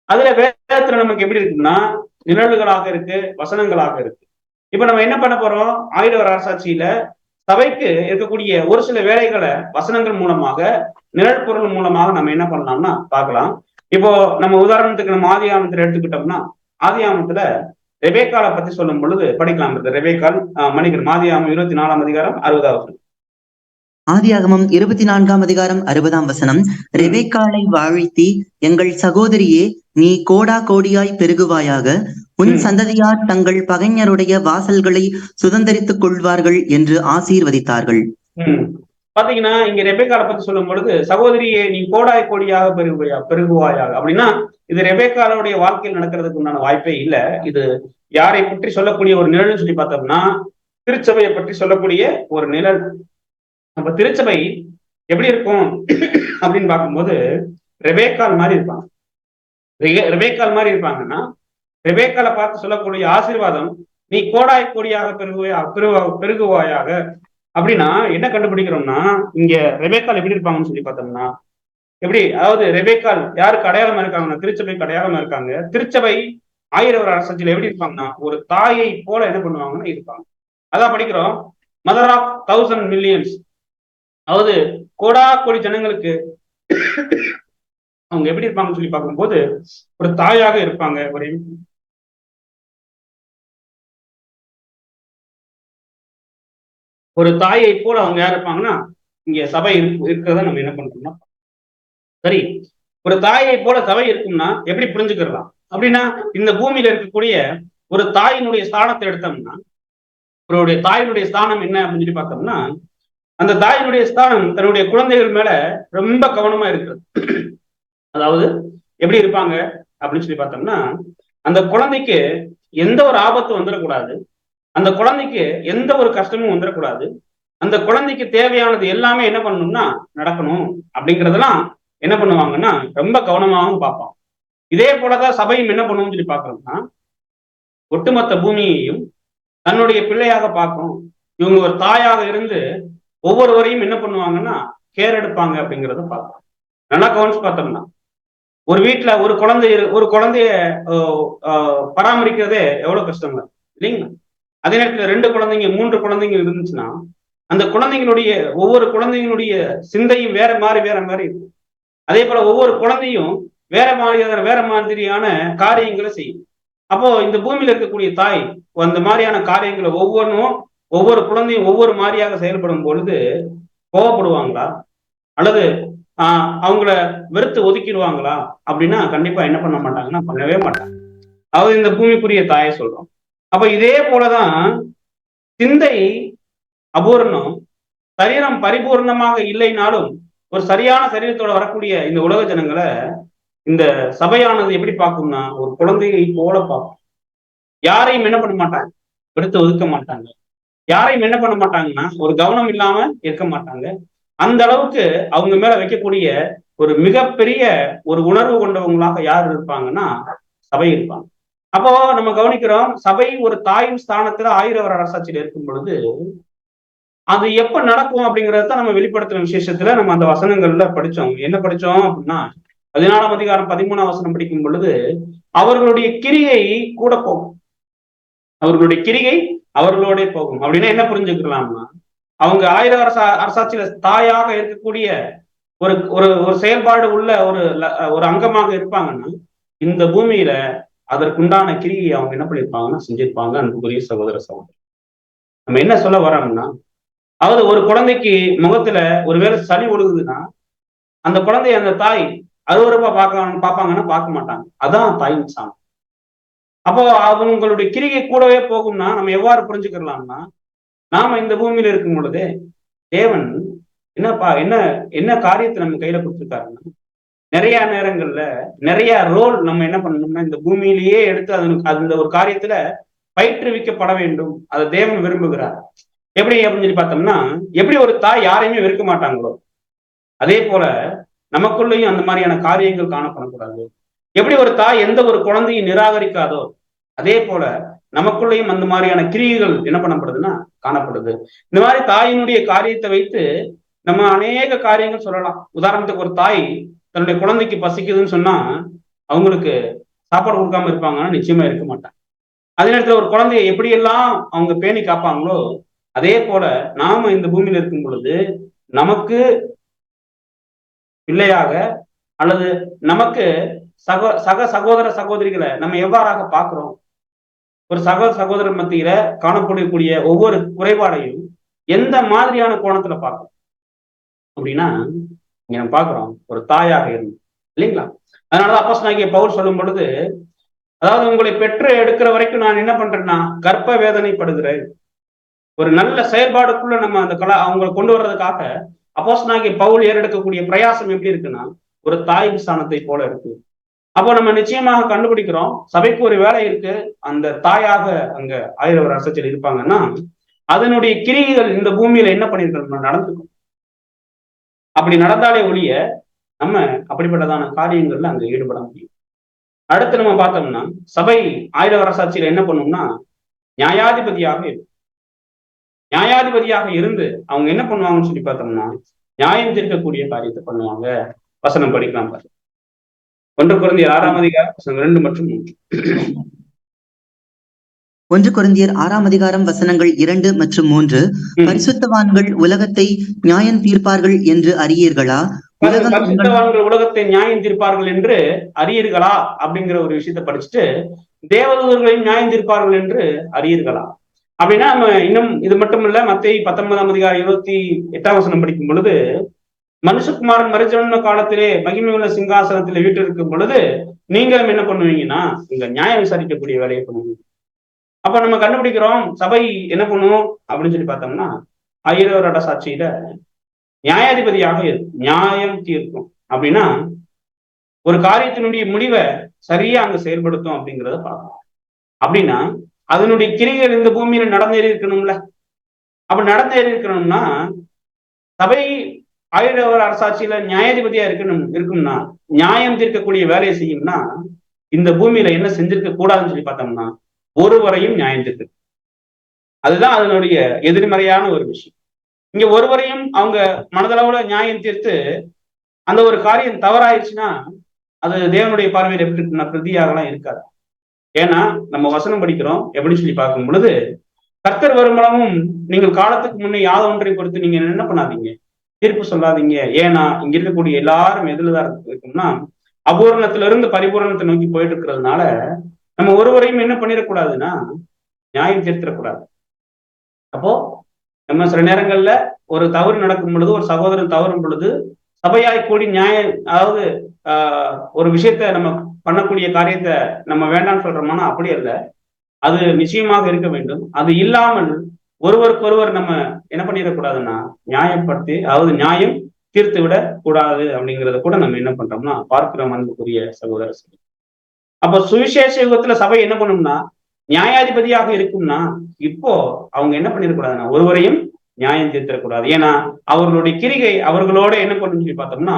அதுல வேதத்துல நமக்கு எப்படி இருக்குன்னா நிழல்களாக இருக்கு, வசனங்களாக இருக்கு. இப்ப நம்ம என்ன பண்ண போறோம், 1000 வருட அரசாட்சியில சபைக்கு இருக்கக்கூடிய ஒரு சில வேலைகளை வசனங்கள் மூலமாக நிழல் பொருள் மூலமாக நம்ம என்ன பண்ணலாம்னா பார்க்கலாம். இப்போ நம்ம உதாரணத்துக்கு நம்ம ஆதியாகமத்துல எடுத்துக்கிட்டோம்னா ஆதியாகமத்துல ரெபேக்காலை பத்தி சொல்லும் பொழுது படிக்கலாம். ரெபேக்கால் மணிகர் ஆதியாகமம் 24ஆம் அதிகாரம் 60வது. ஆதியாகமம் 24ஆம் அதிகாரம் 60ஆம் வசனம், ரெபேக்காளை வாழ்த்தி, எங்கள் சகோதரியே, நீ கோடா கோடியாய் பெருகுவாயாக, உன் சந்ததியார் தங்கள் பகைஞருடைய வாசல்களை சுதந்திரித்துக் கொள்வார்கள் என்று ஆசீர்வதித்தார்கள். பாத்தீங்கன்னா இங்க ரெபேக்காலை பத்தி சொல்லும் பொழுது சகோதரியே நீ கோடாய் கோடியாக பெருகுவாயாக அப்படின்னா இது ரெபேக்காலுடைய வாழ்க்கையில் நடக்கிறதுக்கு உண்டான வாய்ப்பே இல்லை. இது யாரை பற்றி சொல்லக்கூடிய ஒரு நிழல் சொல்லி பார்த்தோம்னா திருச்சபையை பற்றி சொல்லக்கூடிய ஒரு நிழல். நம்ம திருச்சபை எப்படி இருக்கும் அப்படின்னு பார்க்கும்போது ரெபேக்கால் மாதிரி இருப்பாங்க. ரெபேக்கால் மாதிரி இருப்பாங்கன்னா ரெபேக்காலை பார்த்து சொல்லக்கூடிய ஆசீர்வாதம் நீ கோடாய் கோடியாக பெருகுவாயாக அப்படின்னா என்ன கண்டுபிடிக்கிறோம்னா இங்க ரெபேக்கால் எப்படி இருப்பாங்கன்னு சொல்லி பார்த்தோம்னா எப்படி, அதாவது ரெபேக்கால் யாருக்கு அடையாளமா இருக்காங்கன்னா திருச்சபைக்கு அடையாளமா இருக்காங்க. திருச்சபை 1000 வருட அரசாட்சியில எப்படி இருப்பாங்கன்னா ஒரு தாயை போல என்ன பண்ணுவாங்கன்னா இருப்பாங்க. அதான் படிக்கிறோம், மதர் ஆஃப் 1000 மில்லியன்ஸ், அதாவது கோடா கோடி ஜனங்களுக்கு அவங்க எப்படி இருப்பாங்கன்னு சொல்லி பார்க்கும்போது ஒரு தாயாக இருப்பாங்க. ஒரு ஒரு தாயை போல அவங்க யார் இருப்பாங்கன்னா இங்க சபை இருக்கிறத நம்ம என்ன பண்றோம்னா சரி. ஒரு தாயை போல சபை இருக்கும்னா எப்படி புரிஞ்சுக்கலாம் அப்படின்னா, இந்த பூமியில இருக்கக்கூடிய ஒரு தாயினுடைய ஸ்தானத்தை எடுத்தோம்னா, அவருடைய தாயினுடைய ஸ்தானம் என்ன அப்படின்னு சொல்லி பார்த்தோம்னா, அந்த தாயினுடைய ஸ்தானம் தன்னுடைய குழந்தைகள் மேல ரொம்ப கவனமா இருக்கிறது. அதாவது எப்படி இருப்பாங்க அப்படின்னு சொல்லி பார்த்தோம்னா, அந்த குழந்தைக்கு எந்த ஒரு ஆபத்தும் வந்துடக்கூடாது, அந்த குழந்தைக்கு எந்த ஒரு கஷ்டமும் வந்துடக்கூடாது, அந்த குழந்தைக்கு தேவையானது எல்லாமே என்ன பண்ணணும்னா நடக்கணும் அப்படிங்கறதெல்லாம் என்ன பண்ணுவாங்கன்னா ரொம்ப கவனமாகவும் பார்ப்பாங்க. இதே போலதான் சபையும் என்ன பண்ணுவோம்னு சொல்லி பார்க்கணும்னா, ஒட்டுமொத்த பூமியையும் தன்னுடைய பிள்ளையாக பார்க்கும். இவங்க ஒரு தாயாக இருந்து ஒவ்வொருவரையும் என்ன பண்ணுவாங்கன்னா கேர் எடுப்பாங்க அப்படிங்கிறத பார்க்கலாம். நல்லா கவனிச்சு பார்த்தோம்னா, ஒரு வீட்டுல ஒரு குழந்தைய பராமரிக்கிறதே எவ்வளவு கஷ்டங்க இல்லைங்களா? அதே நேரத்துல 2 குழந்தைங்க 3 குழந்தைங்க இருந்துச்சுன்னா, அந்த குழந்தைங்களுடைய ஒவ்வொரு குழந்தைங்களுடைய சிந்தையும் வேற மாதிரி இருக்கும். அதே போல ஒவ்வொரு குழந்தையும் வேற மாதிரியான காரியங்களை செய்யும். அப்போ இந்த பூமியில இருக்கக்கூடிய தாய் அந்த மாதிரியான காரியங்களை ஒவ்வொரு குழந்தையும் ஒவ்வொரு மாதிரியாக செயல்படும் பொழுது கோவப்படுவாங்களா அல்லது அவங்கள வெறுத்து ஒதுக்கிடுவாங்களா அப்படின்னா கண்டிப்பா என்ன பண்ண மாட்டாங்கன்னா பண்ணவே மாட்டாங்க. அதாவது இந்த பூமிக்குரிய தாயை சொல்றோம். அப்ப இதே போலதான் சிந்தை அபூர்ணம், சரீரம் பரிபூர்ணமாக இல்லைனாலும் ஒரு சரியான சரீரத்தோட வரக்கூடிய இந்த உலக ஜனங்களை இந்த சபையானது எப்படி பார்க்கும்னா ஒரு குழந்தையை போல பார்க்கும். யாரையும் என்ன பண்ண மாட்டாங்க, எடுத்து ஒதுக்க மாட்டாங்க. யாரையும் என்ன பண்ண மாட்டாங்கன்னா ஒரு கவனம் இல்லாம இருக்க மாட்டாங்க. அந்த அளவுக்கு அவங்க மேல வைக்கக்கூடிய ஒரு மிகப்பெரிய ஒரு உணர்வு கொண்டவங்களாக யார் இருப்பாங்கன்னா சபை இருப்பாங்க. அப்போ நம்ம கவனிக்கிறோம், சபை ஒரு தாயின் ஸ்தானத்துல 1000 வருட அரசாட்சியில் இருக்கும் பொழுது அது எப்ப நடக்கும் அப்படிங்கறத நம்ம வெளிப்படுத்துற விசேஷத்துல நம்ம அந்த வசனங்கள்ல படிச்சோம். என்ன படிச்சோம் அப்படின்னா 14ஆம் அதிகாரம் 13ஆம் வசனம் படிக்கும் பொழுது அவர்களுடைய கிரியை கூட போகும். அவர்களுடைய கிரியை அவர்களோட போகும் அப்படின்னா என்ன புரிஞ்சுக்கலாம்னா, அவங்க 1000 வருஷ அரசாட்சியில தாயாக இருக்கக்கூடிய ஒரு ஒரு ஒரு செயல்பாடு உள்ள ஒரு அங்கமாக இருப்பாங்கன்னா இந்த பூமியில அதற்குண்டான கிரியை அவங்க என்ன பண்ணிருப்பாங்கன்னா செஞ்சிருப்பாங்க. அன்புக்குரிய சகோதர சகோதரி, நம்ம என்ன சொல்ல வரோம்னா, அதாவது ஒரு குழந்தைக்கு முகத்துல ஒருவேளை சளி ஒழுகுதுன்னா அந்த குழந்தைய அந்த தாய் அருவருப்பா பார்ப்பாங்கன்னா பார்க்க மாட்டாங்க. அதான் தாயின் சாணம். அப்போ அவங்களுடைய கிரிகை கூடவே போகும்னா நம்ம எவ்வாறு புரிஞ்சுக்கலாம்னா, நாம இந்த பூமியில இருக்கும் பொழுது தேவன் என்ன காரியத்தை நம்ம கையில கொடுத்துருக்காருன்னா, நிறைய நேரங்கள்ல நிறைய ரோல் நம்ம என்ன பண்ணணும்னா இந்த பூமியிலேயே எடுத்து அந்த ஒரு காரியத்துல பயிற்றுவிக்கப்பட வேண்டும். அதை தேவன் விரும்புகிறார். எப்படி அப்படின்னு சொல்லி பார்த்தோம்னா, எப்படி ஒரு தாய் யாரையுமே வெறுக்க மாட்டாங்களோ அதே போல நமக்குள்ளேயும் அந்த மாதிரியான காரியங்கள் காணப்படக்கூடாது. எப்படி ஒரு தாய் எந்த ஒரு குழந்தையும் நிராகரிக்காதோ அதே போல நமக்குள்ளேயும் அந்த மாதிரியான கிரியைகள் என்ன பண்ணப்படுதுன்னா காணப்படுது. இந்த மாதிரி தாயினுடைய காரியத்தை வைத்து நம்ம அநேக காரியங்கள் சொல்லலாம். உதாரணத்துக்கு ஒரு தாய் தன்னுடைய குழந்தைக்கு பசிக்குதுன்னு சொன்னா அவங்களுக்கு சாப்பாடு கொடுக்காம இருப்பாங்கன்னா நிச்சயமா இருக்க மாட்டாங்க. அதே நேரத்துல ஒரு குழந்தைய எப்படியெல்லாம் அவங்க பேணி காப்பாங்களோ அதே போல நாம இந்த பூமியில இருக்கும் பொழுது நமக்கு பிள்ளையாக அல்லது நமக்கு சக சகோதர சகோதரிகளை நம்ம எவ்வாறாக பார்க்கிறோம், ஒரு சகோதரர் மத்தியில காணப்படக்கூடிய ஒவ்வொரு குறைபாடையும் எந்த மாதிரியான கோணத்துல பார்க்கணும் அப்படின்னா இங்க நம்ம பார்க்கிறோம் ஒரு தாயாக இருந்து இல்லைங்களா? அதனாலதான் அப்போஸ்தலனாகிய பவுல் சொல்லும் பொழுது, அதாவது உங்களை பெற்று எடுக்கிற வரைக்கும் நான் என்ன பண்றேன்னா கர்ப்ப வேதனைப்படுகிறேன். ஒரு நல்ல செயல்பாடுக்குள்ள நம்ம அந்த அவங்களை கொண்டு வர்றதுக்காக அப்போஸ்தலனாகிய பவுல் ஏறெடுக்கக்கூடிய பிரயாசம் எப்படி இருக்குன்னா ஒரு தாயின் ஸ்தானத்தை போல இருக்கு. அப்போ நம்ம நிச்சயமாக கண்டுபிடிக்கிறோம் சபைக்கு ஒரு வேலை இருக்கு. அந்த தாயாக அங்க 1000 வருட அரசாட்சியில் இருப்பாங்கன்னா அதனுடைய கிரிகள் இந்த பூமியில என்ன பண்ணிருக்கோம் நடந்துக்கும். அப்படி நடந்தாலே ஒழிய நம்ம அப்படிப்பட்டதான காரியங்கள்ல அங்க ஈடுபட முடியும். அடுத்து நம்ம பார்த்தோம்னா சபை 1000 வருட அரசாட்சியில என்ன பண்ணும்னா நியாயாதிபதியாக இருக்கும். நியாயாதிபதியாக இருந்து அவங்க என்ன பண்ணுவாங்கன்னு சொல்லி பார்த்தோம்னா நியாயம் தீர்க்கக்கூடிய காரியத்தை பண்ணுவாங்க. வசனம் படிக்கலாம் பாரு. 1 கொரிந்தியர் 6ஆம் அதிகாரம் 2 மற்றும் 3. 1 கொரிந்தியர் 6ஆம் அதிகாரம் வசனங்கள் 2 மற்றும் 3. பரிசுத்தவான்கள் உலகத்தை நியாயம் தீர்ப்பார்கள் என்று அறியீர்களா? பரிசுத்தவான்கள் உலகத்தை நியாயம் தீர்ப்பார்கள் என்று அறியீர்களா அப்படிங்கிற ஒரு விஷயத்தை படிச்சுட்டு தேவதூதர்களையும் நியாயம் தீர்ப்பார்கள் என்று அறியீர்களா. அப்படின்னா நம்ம இன்னும் இது மட்டும் இல்ல, மத்தேயு 19ஆம் அதிகாரம் 28ஆம் வசனம் படிக்கும் பொழுது, மனுஷகுமாரன் மறுஜன்ம காலத்திலே மகிமையுள்ள சிங்காசனத்திலே வீற்றிருக்கும் பொழுது நீங்களும் என்ன பண்ணுவீங்கன்னா இங்க நியாயம் விசாரிக்கக்கூடிய வேலையை பண்ணுவீங்க. அப்ப நம்ம கண்டுபிடிக்கிறோம் சபை என்ன பண்ணும் அப்படின்னு சொல்லி பார்த்தோம்னா, ஐயரோட சாட்சியில நியாயாதிபதியாக இருக்கும், நியாயம் தீர்க்கும். அப்படின்னா ஒரு காரியத்தினுடைய முடிவை சரியா அங்க செயல்படுத்தும் அப்படிங்கிறத பார்க்கணும். அப்படின்னா அதனுடைய கிரிகள் இந்த பூமியில நடந்தேறி இருக்கணும்ல. அப்ப நடந்தேறி இருக்கணும்னா சபை ஆயிரவர் அரசாட்சியில நியாயாதிபதியா இருக்கும்னா, நியாயம் தீர்க்கக்கூடிய வேலையை செய்யும்னா, இந்த பூமியில என்ன செஞ்சிருக்க கூடாதுன்னு சொல்லி பார்த்தோம்னா ஒருவரையும் நியாயம் தீர்க்கு. அதுதான் அதனுடைய எதிர்மறையான ஒரு விஷயம். இங்க ஒருவரையும் அவங்க மனதளவுல நியாயம் தீர்த்து அந்த ஒரு காரியம் தவறாயிருச்சுன்னா அது தேவனுடைய பார்வையில் எப்படி இருக்குன்னா பிரதியாகலாம் இருக்காது. ஏன்னா நம்ம வசனம் படிக்கிறோம் எப்படின்னு சொல்லி பார்க்கும் பொழுது, கர்த்தர் வருமானமும் நீங்கள் காலத்துக்கு முன்னே யாத ஒன்றை கொடுத்து நீங்க என்ன பண்ணாதீங்க, தீர்ப்பு சொல்லாதீங்க. ஏன்னா இங்க இருக்கக்கூடிய எல்லாரும் எதுலதான் இருக்கும்னா அபூரணத்திலிருந்து பரிபூரணத்தை நோக்கி போயிட்டு இருக்கிறதுனால நம்ம ஒருவரையும் என்ன பண்ணிடக்கூடாதுன்னா நியாயம் தீர்த்திடக்கூடாது. அப்போ நம்ம சில நேரங்கள்ல ஒரு தவறு நடக்கும் பொழுது, ஒரு சகோதரன் தவறும் பொழுது சபையாய் கூடி நியாயம், அதாவது ஒரு விஷயத்த நம்ம பண்ணக்கூடிய காரியத்தை நம்ம வேண்டாம்னு சொல்றோம்னா அப்படி அல்ல, அது நிச்சயமாக இருக்க வேண்டும். அது இல்லாமல் ஒருவருக்கொருவர் நம்ம என்ன பண்ணிடக்கூடாதுன்னா நியாயப்படுத்தி, அதாவது நியாயம் தீர்த்து விட கூடாது அப்படிங்கிறத கூட நம்ம என்ன பண்றோம்னா பார்க்கிறோம் அன்புக்குரிய சகோதர சகோதரி. அப்ப சுவிசேஷ யுகத்துல சபை என்ன பண்ணும்னா நியாயாதிபதியாக இருக்கும்னா இப்போ அவங்க என்ன பண்ணிடக்கூடாதுன்னா ஒருவரையும் நியாயம் தீர்த்திடக்கூடாது. ஏன்னா அவர்களுடைய கிரிகை அவர்களோட என்ன பண்ணுன்னு சொல்லி பார்த்தோம்னா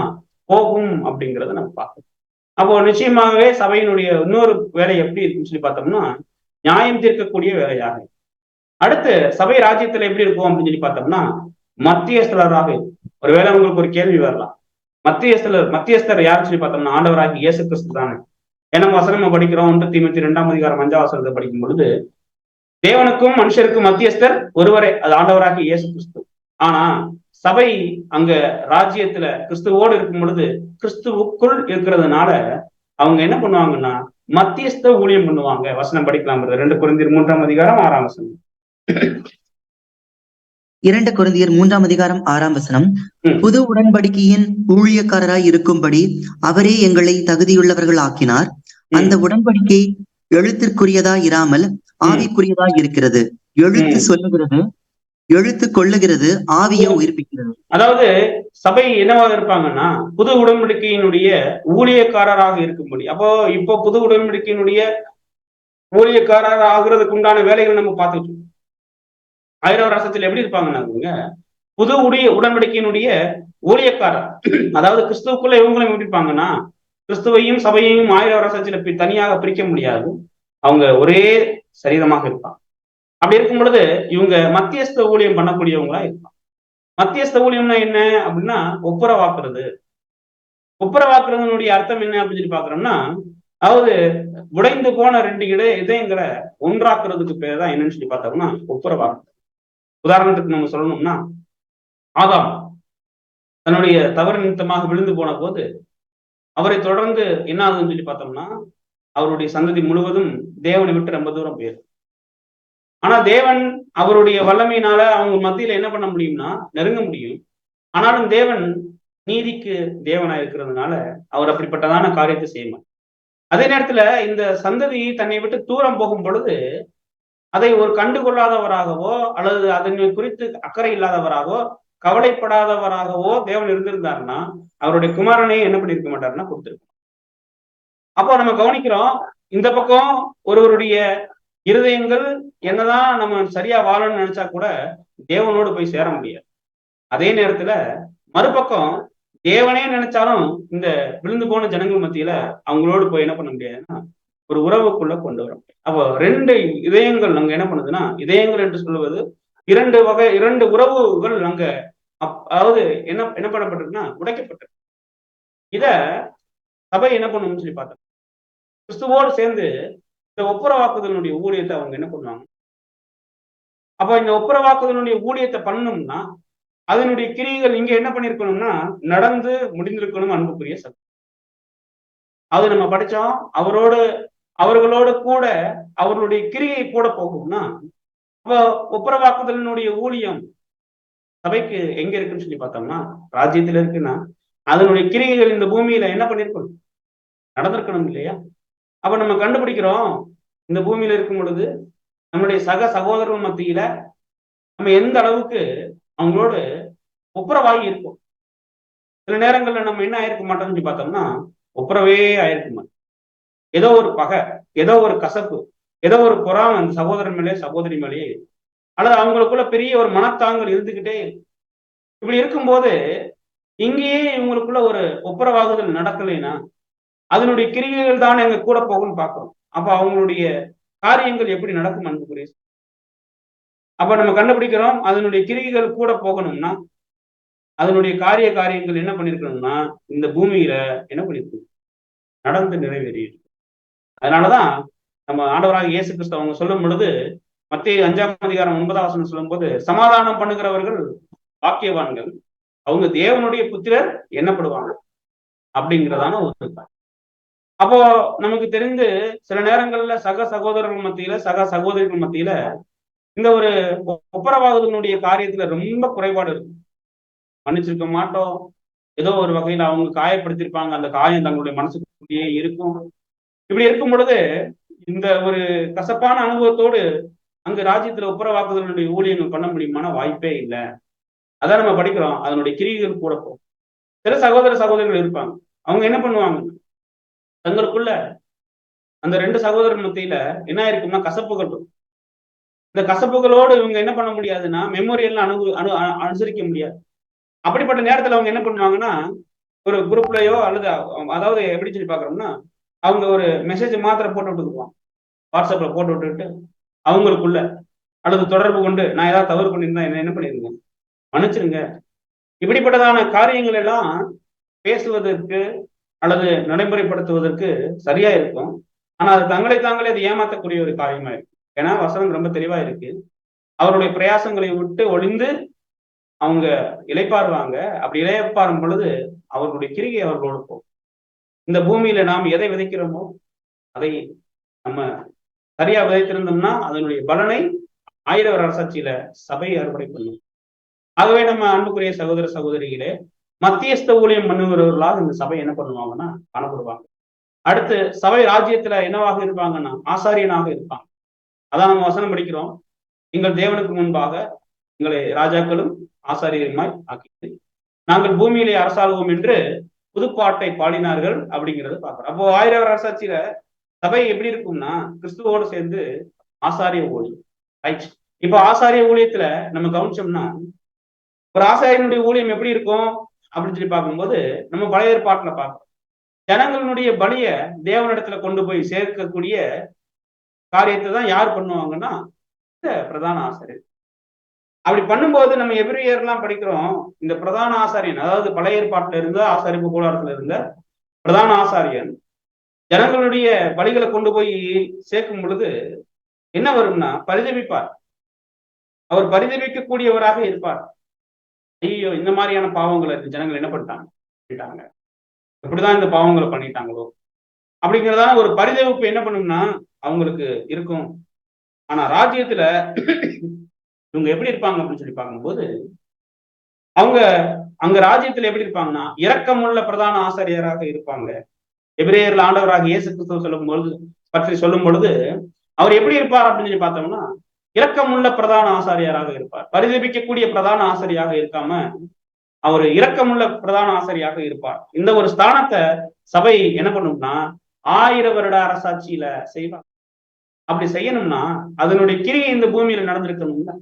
போகும் அப்படிங்கிறத நம்ம பார்க்கணும். அப்போ நிச்சயமாகவே சபையினுடைய இன்னொரு வேலை எப்படி இருக்குன்னு சொல்லி பார்த்தோம்னா நியாயம் தீர்க்கக்கூடிய வேலையாக. அடுத்து சபை ராஜ்யத்துல எப்படி இருக்கும் அப்படின்னு சொல்லி பார்த்தோம்னா மத்தியஸ்தலராக இருக்கும். ஒருவேளை உங்களுக்கு ஒரு கேள்வி வரலாம், மத்தியஸ்தர் யாருன்னு சொல்லி பார்த்தோம்னா ஆண்டவராகி இயேசு கிறிஸ்து தானே. ஏன்னா வசனம் படிக்கிறோம் 1 தீமோத்தேயு 2ஆம் அதிகாரம் 5ஆம் வசனத்தை படிக்கும் பொழுது தேவனுக்கும் மனுஷருக்கும் மத்தியஸ்தர் ஒருவரே, அது ஆண்டவராகி இயேசு கிறிஸ்து. ஆனா சபை அங்க ராஜ்யத்துல கிறிஸ்துவோடு இருக்கும் பொழுது கிறிஸ்துவுக்குள் இருக்கிறதுனால அவங்க என்ன பண்ணுவாங்கன்னா மத்தியஸ்த ஊழியம் பண்ணுவாங்க. வசனம் படிக்கலாம் 2 கொரிந்தியர் 3ஆம் அதிகாரம் 6ஆம் வசனம். 2 கொரிந்தியர் 3ஆம் அதிகாரம் 6ஆம் வசனம். புது உடன்படிக்கையின் ஊழியக்காரராய் இருக்கும்படி அவரே எங்களை தகுதியுள்ளவர்கள் ஆக்கினார். அந்த உடன்படிக்கை எழுத்திற்குரியதா இராமல் ஆவிக்குரியதா இருக்கிறது. எழுத்து சொல்லுகிறது, எழுத்து கொள்ளுகிறது, ஆவியை உயிர்ப்பிக்கிறது. அதாவது சபை என்னவாக இருப்பாங்கன்னா புது உடன்படிக்கையினுடைய ஊழியக்காரராக இருக்கும்படி. அப்போ இப்போ புது உடன்படிக்கையினுடைய ஊழியக்காரர் ஆகுறதுக்கு உண்டான வேலைகள் நம்ம பார்த்துட்டு இருக்கோம். ஆயிரம் வருஷத்துல எப்படி இருப்பாங்கன்னா புது உடன்படிக்கையினுடைய ஊழியக்காரர், அதாவது கிறிஸ்துவுக்குள்ள இவங்களும் எப்படி இருப்பாங்கன்னா கிறிஸ்துவையும் சபையையும் 1000 வருஷத்துல தனியாக பிரிக்க முடியாது, அவங்க ஒரே சரீரமாக இருப்பாங்க. அப்படி இருக்கும் பொழுது இவங்க மத்தியஸ்த ஊழியம் பண்ணக்கூடியவங்களா இருப்பாங்க. மத்தியஸ்த ஊழியம்னா என்ன அப்படின்னா ஒப்புரவாக்குறது. ஒப்புரவாக்குறதுனுடைய அர்த்தம் என்ன அப்படின்னு சொல்லி பாக்குறோம்னா, அதாவது உடைந்து போன 2 இதயங்களை ஒன்றாக்குறதுக்கு பேர் தான் என்னன்னு சொல்லி பார்த்தோம்னா ஒப்புரவாக்குறது. உதாரணத்துக்கு நம்ம சொல்லணும்னா ஆதாம் தன்னுடைய தவறு நிமித்தமாக விழுந்து போன போது அவரை தொடர்ந்து என்ன ஆகுதுன்னு சொல்லி பார்த்தோம்னா அவருடைய சந்ததி முழுவதும் தேவனை விட்டு ரொம்ப தூரம் போயிருக்கு. ஆனா தேவன் அவருடைய வல்லமையினால அவங்க மத்தியில என்ன பண்ண முடியும்னா நெருங்க முடியும். ஆனாலும் தேவன் நீதிக்கு தேவனா இருக்கிறதுனால அவர் அப்படிப்பட்டதான காரியத்தை செய்யணும். அதே நேரத்துல இந்த சந்ததி தன்னை விட்டு தூரம் போகும் பொழுது அதை ஒரு கண்டுகொள்ளாதவராகவோ அல்லது அதனை குறித்து அக்கறை இல்லாதவராகவோ கவலைப்படாதவராகவோ தேவன் இருந்திருந்தாருன்னா அவருடைய குமாரனை என்ன பண்ணிருக்க மாட்டாருன்னா கொடுத்திருக்கணும். அப்போ நம்ம கவனிக்கிறோம், இந்த பக்கம் ஒருவருடைய இருதயங்கள் என்னதான் நம்ம சரியா வாழணும்னு நினைச்சா கூட தேவனோடு போய் சேர முடியாது. அதே நேரத்துல மறுபக்கம் தேவனே நினைச்சாலும் இந்த விழுந்து போன ஜனங்கள் மத்தியில அவங்களோடு போய் என்ன பண்ண முடியாதுன்னா ஒரு உறவுக்குள்ள கொண்டு வர முடியும். அப்போ 2 இதயங்கள் அங்க என்ன பண்ணுதுன்னா, இதயங்கள் என்று சொல்லுவது 2 உறவுகள் அங்க அதாவது என்ன பண்ணப்பட்டிருக்குன்னா உடைக்கப்பட்டிருக்கு. இத சபை என்ன பண்ணணும்னு சொல்லி பார்த்தோம், கிறிஸ்துவோடு சேர்ந்து இந்த ஒப்புரவாக்குதலுடைய ஊழியத்தை அவங்க என்ன பண்ணுவாங்க. அப்ப இந்த ஒப்புரவாக்குதலுடைய ஊழியத்தை பண்ணணும்னா அதனுடைய கிரியைகள் இங்க என்ன பண்ணிருக்கணும்னா நடந்து முடிந்திருக்கணும். அன்புக்குரிய சபை அது நம்ம படிச்சோம். அவர்களோடு கூட அவர்களுடைய கிரியை கூட போகும்னா அப்போ ஒப்புரவாக்குதலினுடைய ஊழியம் சபைக்கு எங்க இருக்குன்னு சொல்லி பார்த்தோம்னா ராஜ்யத்துல இருக்குன்னா அதனுடைய கிரிகைகள் இந்த பூமியில என்ன பண்ணிருக்கணும், நடந்திருக்கணும் இல்லையா? அப்ப நம்ம கண்டுபிடிக்கிறோம் இந்த பூமியில இருக்கும் பொழுது நம்முடைய சக சகோதரர்கள் மத்தியில நம்ம எந்த அளவுக்கு அவங்களோட ஒப்புரவாகி இருக்கும். சில நேரங்கள்ல நம்ம என்ன ஆயிருக்க மாட்டோம்னு சொல்லி பார்த்தோம்னா ஒப்புரவே ஆயிருக்க மாட்டோம். ஏதோ ஒரு பகை, ஏதோ ஒரு கசப்பு, ஏதோ ஒரு பொறாமை அந்த சகோதரன் மேலே சகோதரி மேலேயே அல்லது அவங்களுக்குள்ள பெரிய ஒரு மனத்தாங்கல் இருந்துகிட்டே இருக்கு. இப்படி இருக்கும்போது இங்கேயே இவங்களுக்குள்ள ஒரு ஒப்புரவாகுதல் நடக்கலைன்னா அதனுடைய கிரிகைகள் தான் எங்க கூட போகும்னு பார்க்கிறோம். அப்ப அவங்களுடைய காரியங்கள் எப்படி நடக்கும் அன்புக்குரிய? அப்ப நம்ம கண்டுபிடிக்கிறோம் அதனுடைய கிரிகைகள் கூட போகணும்னா அதனுடைய காரியங்கள் என்ன பண்ணிருக்கணும்னா இந்த பூமியில என்ன பண்ணிருக்கு, நடந்து நிறைவேறி. அதனாலதான் நம்ம ஆண்டவராக இயேசு கிறிஸ்து அவங்க சொல்லும் பொழுது மத்திய 5:9 சொல்லும் போது சமாதானம் பண்ணுகிறவர்கள் பாக்கியவான்கள், அவங்க தேவனுடைய புத்திரர் எண்ணப்படுவாங்க அப்படிங்கிறதான ஒரு. அப்போ நமக்கு தெரிந்து சில நேரங்கள்ல சக சகோதரர்கள் மத்தியில சக சகோதரிகள் மத்தியில இந்த ஒரு ஒப்புரவாகுதனுடைய காரியத்துல ரொம்ப குறைபாடு இருக்கும். மன்னிச்சிருக்க மாட்டோம், ஏதோ ஒரு வகையில அவங்க காயப்படுத்திருப்பாங்க, அந்த காயம் தங்களுடைய மனசுக்குள்ளேயே இருக்கும். இப்படி இருக்கும் பொழுது இந்த ஒரு கசப்பான அனுபவத்தோடு அங்கு ராஜ்யத்துல ஒப்புரவாக்குதலுடைய ஊழியங்கள் பண்ண முடியுமான வாய்ப்பே இல்லை. அதான் நம்ம படிக்கிறோம் அதனுடைய கிரிகைகள் கூட போகும். சில சகோதர சகோதரிகள் இருப்பாங்க, அவங்க என்ன பண்ணுவாங்க, தங்களுக்குள்ள அந்த 2 சகோதரர் மத்தியில என்ன இருக்கும்னா கசப்புகள் இருக்கும். இந்த கசப்புகளோடு இவங்க என்ன பண்ண முடியாதுன்னா மெமோரியல் அனுசரிக்க முடியாது. அப்படிப்பட்ட நேரத்துல அவங்க என்ன பண்ணுவாங்கன்னா ஒரு குரூப்லயோ அல்லது அதாவது எப்படி சொல்லி பாக்குறோம்னா அவங்க ஒரு மெசேஜ் மாத்திரம் போட்டு விட்டுக்குவாங்க, வாட்ஸ்அப்ல போட்டு விட்டுட்டு அவங்களுக்குள்ள அல்லது தொடர்பு கொண்டு நான் ஏதாவது தவறு பண்ணியிருந்தா என்ன பண்ணிருங்க, மன்னிச்சிருங்க. இப்படிப்பட்டதான காரியங்கள் எல்லாம் பேசுவதற்கு அல்லது நடைமுறைப்படுத்துவதற்கு சரியா இருக்கும். ஆனா அது தாங்களே அது ஏமாத்தக்கூடிய ஒரு காரியமா இருக்கு. ஏன்னா வசனம் ரொம்ப தெளிவா இருக்கு, அவருடைய பிரயாசங்களை விட்டு ஒளிந்து அவங்க இளைப்பாறுவாங்க. அப்படி இளைப்பாறும் பொழுது அவர்களுடைய கிரிகை அவர்களோடு போகும். இந்த பூமியில நாம் எதை விதைக்கிறோமோ அதை நம்ம சரியா விதைத்திருந்தோம்னா அதனுடைய பலனை 1000 வருட அரசாட்சியில சபையை அறுவடை பண்ணும். ஆகவே நம்ம அன்புக்குரிய சகோதர சகோதரிகளே மத்தியஸ்த ஊழியம் பண்ணுகிறவர்களாக இந்த சபை என்ன பண்ணுவாங்கன்னா காணப்படுவாங்க. அடுத்து சபை ராஜ்யத்துல என்னவாக இருப்பாங்கன்னா ஆசாரியனாக இருப்பாங்க. அதான் நம்ம வசனம் படிக்கிறோம், எங்கள் தேவனுக்கு முன்பாக எங்களை ராஜாக்களும் ஆசாரியருமாய் ஆக்கி நாங்கள் பூமியிலே அரசாளுவோம் என்று புதுப்பாட்டை பாடினார்கள் அப்படிங்கிறது பார்க்கிறோம். அப்போ 1000 வருட அரசாட்சியில சபை எப்படி இருக்கும்னா கிறிஸ்துவோடு சேர்ந்து ஆசாரிய ஊழியம். ரைட். இப்போ ஆசாரிய ஊழியத்துல நம்ம கவனிச்சோம்னா ஒரு ஆசாரியனுடைய ஊழியம் எப்படி இருக்கும் அப்படின்னு சொல்லி பார்க்கும்போது நம்ம பழைய ஏற்பாட்டுல பார்க்கிறோம், ஜனங்களுடைய பலிய தேவனிடத்துல கொண்டு போய் சேர்க்கக்கூடிய காரியத்தை தான் யார் பண்ணுவாங்கன்னா இந்த பிரதான ஆசாரியர். அப்படி பண்ணும்போது நம்ம எபிரேயர்லாம் படிக்கிறோம், இந்த பிரதான ஆசாரியன் அதாவது பழைய ஏற்பாட்டுல இருந்த ஆசாரிப்பு கூடாரத்துல இருந்த பிரதான ஆசாரியன் ஜனங்களுடைய பலிகளை கொண்டு போய் சேர்க்கும் பொழுது என்ன வரும்னா பரிதபிப்பார். அவர் பரிதபிக்கக்கூடியவராக இருப்பார். ஐயோ இந்த மாதிரியான பாவங்களை ஜனங்கள் என்ன பண்ணிட்டாங்க, எப்படிதான் இந்த பாவங்களை பண்ணிட்டாங்களோ அப்படிங்கிறதான ஒரு பரிதவிப்பு என்ன பண்ணும்னா அவங்களுக்கு இருக்கும். ஆனா ராஜ்யத்துல இவங்க எப்படி இருப்பாங்க அப்படின்னு சொல்லி பார்க்கும்போது அவங்க அங்க ராஜ்யத்துல எப்படி இருப்பாங்கன்னா இரக்கமுள்ள பிரதான ஆசாரியராக இருப்பாங்க. எபிரேயர்ல ஆண்டவராக இயேசு கிறிஸ்துவ சொல்லும் பொழுது அவர் எப்படி இருப்பார் அப்படின்னு சொல்லி பார்த்தோம்னா இரக்கமுள்ள பிரதான ஆசாரியராக இருப்பார். பரிதபிக்கக்கூடிய பிரதான ஆசாரியாக இருக்காம அவர் இரக்கமுள்ள பிரதான ஆசாரியாக இருப்பார். இந்த ஒரு ஸ்தானத்தை சபை என்ன பண்ணும்னா 1000 வருட அரசாட்சியில செய்வார். அப்படி செய்யணும்னா அதனுடைய கிரியை இந்த பூமியில நடந்திருக்கணும்ல.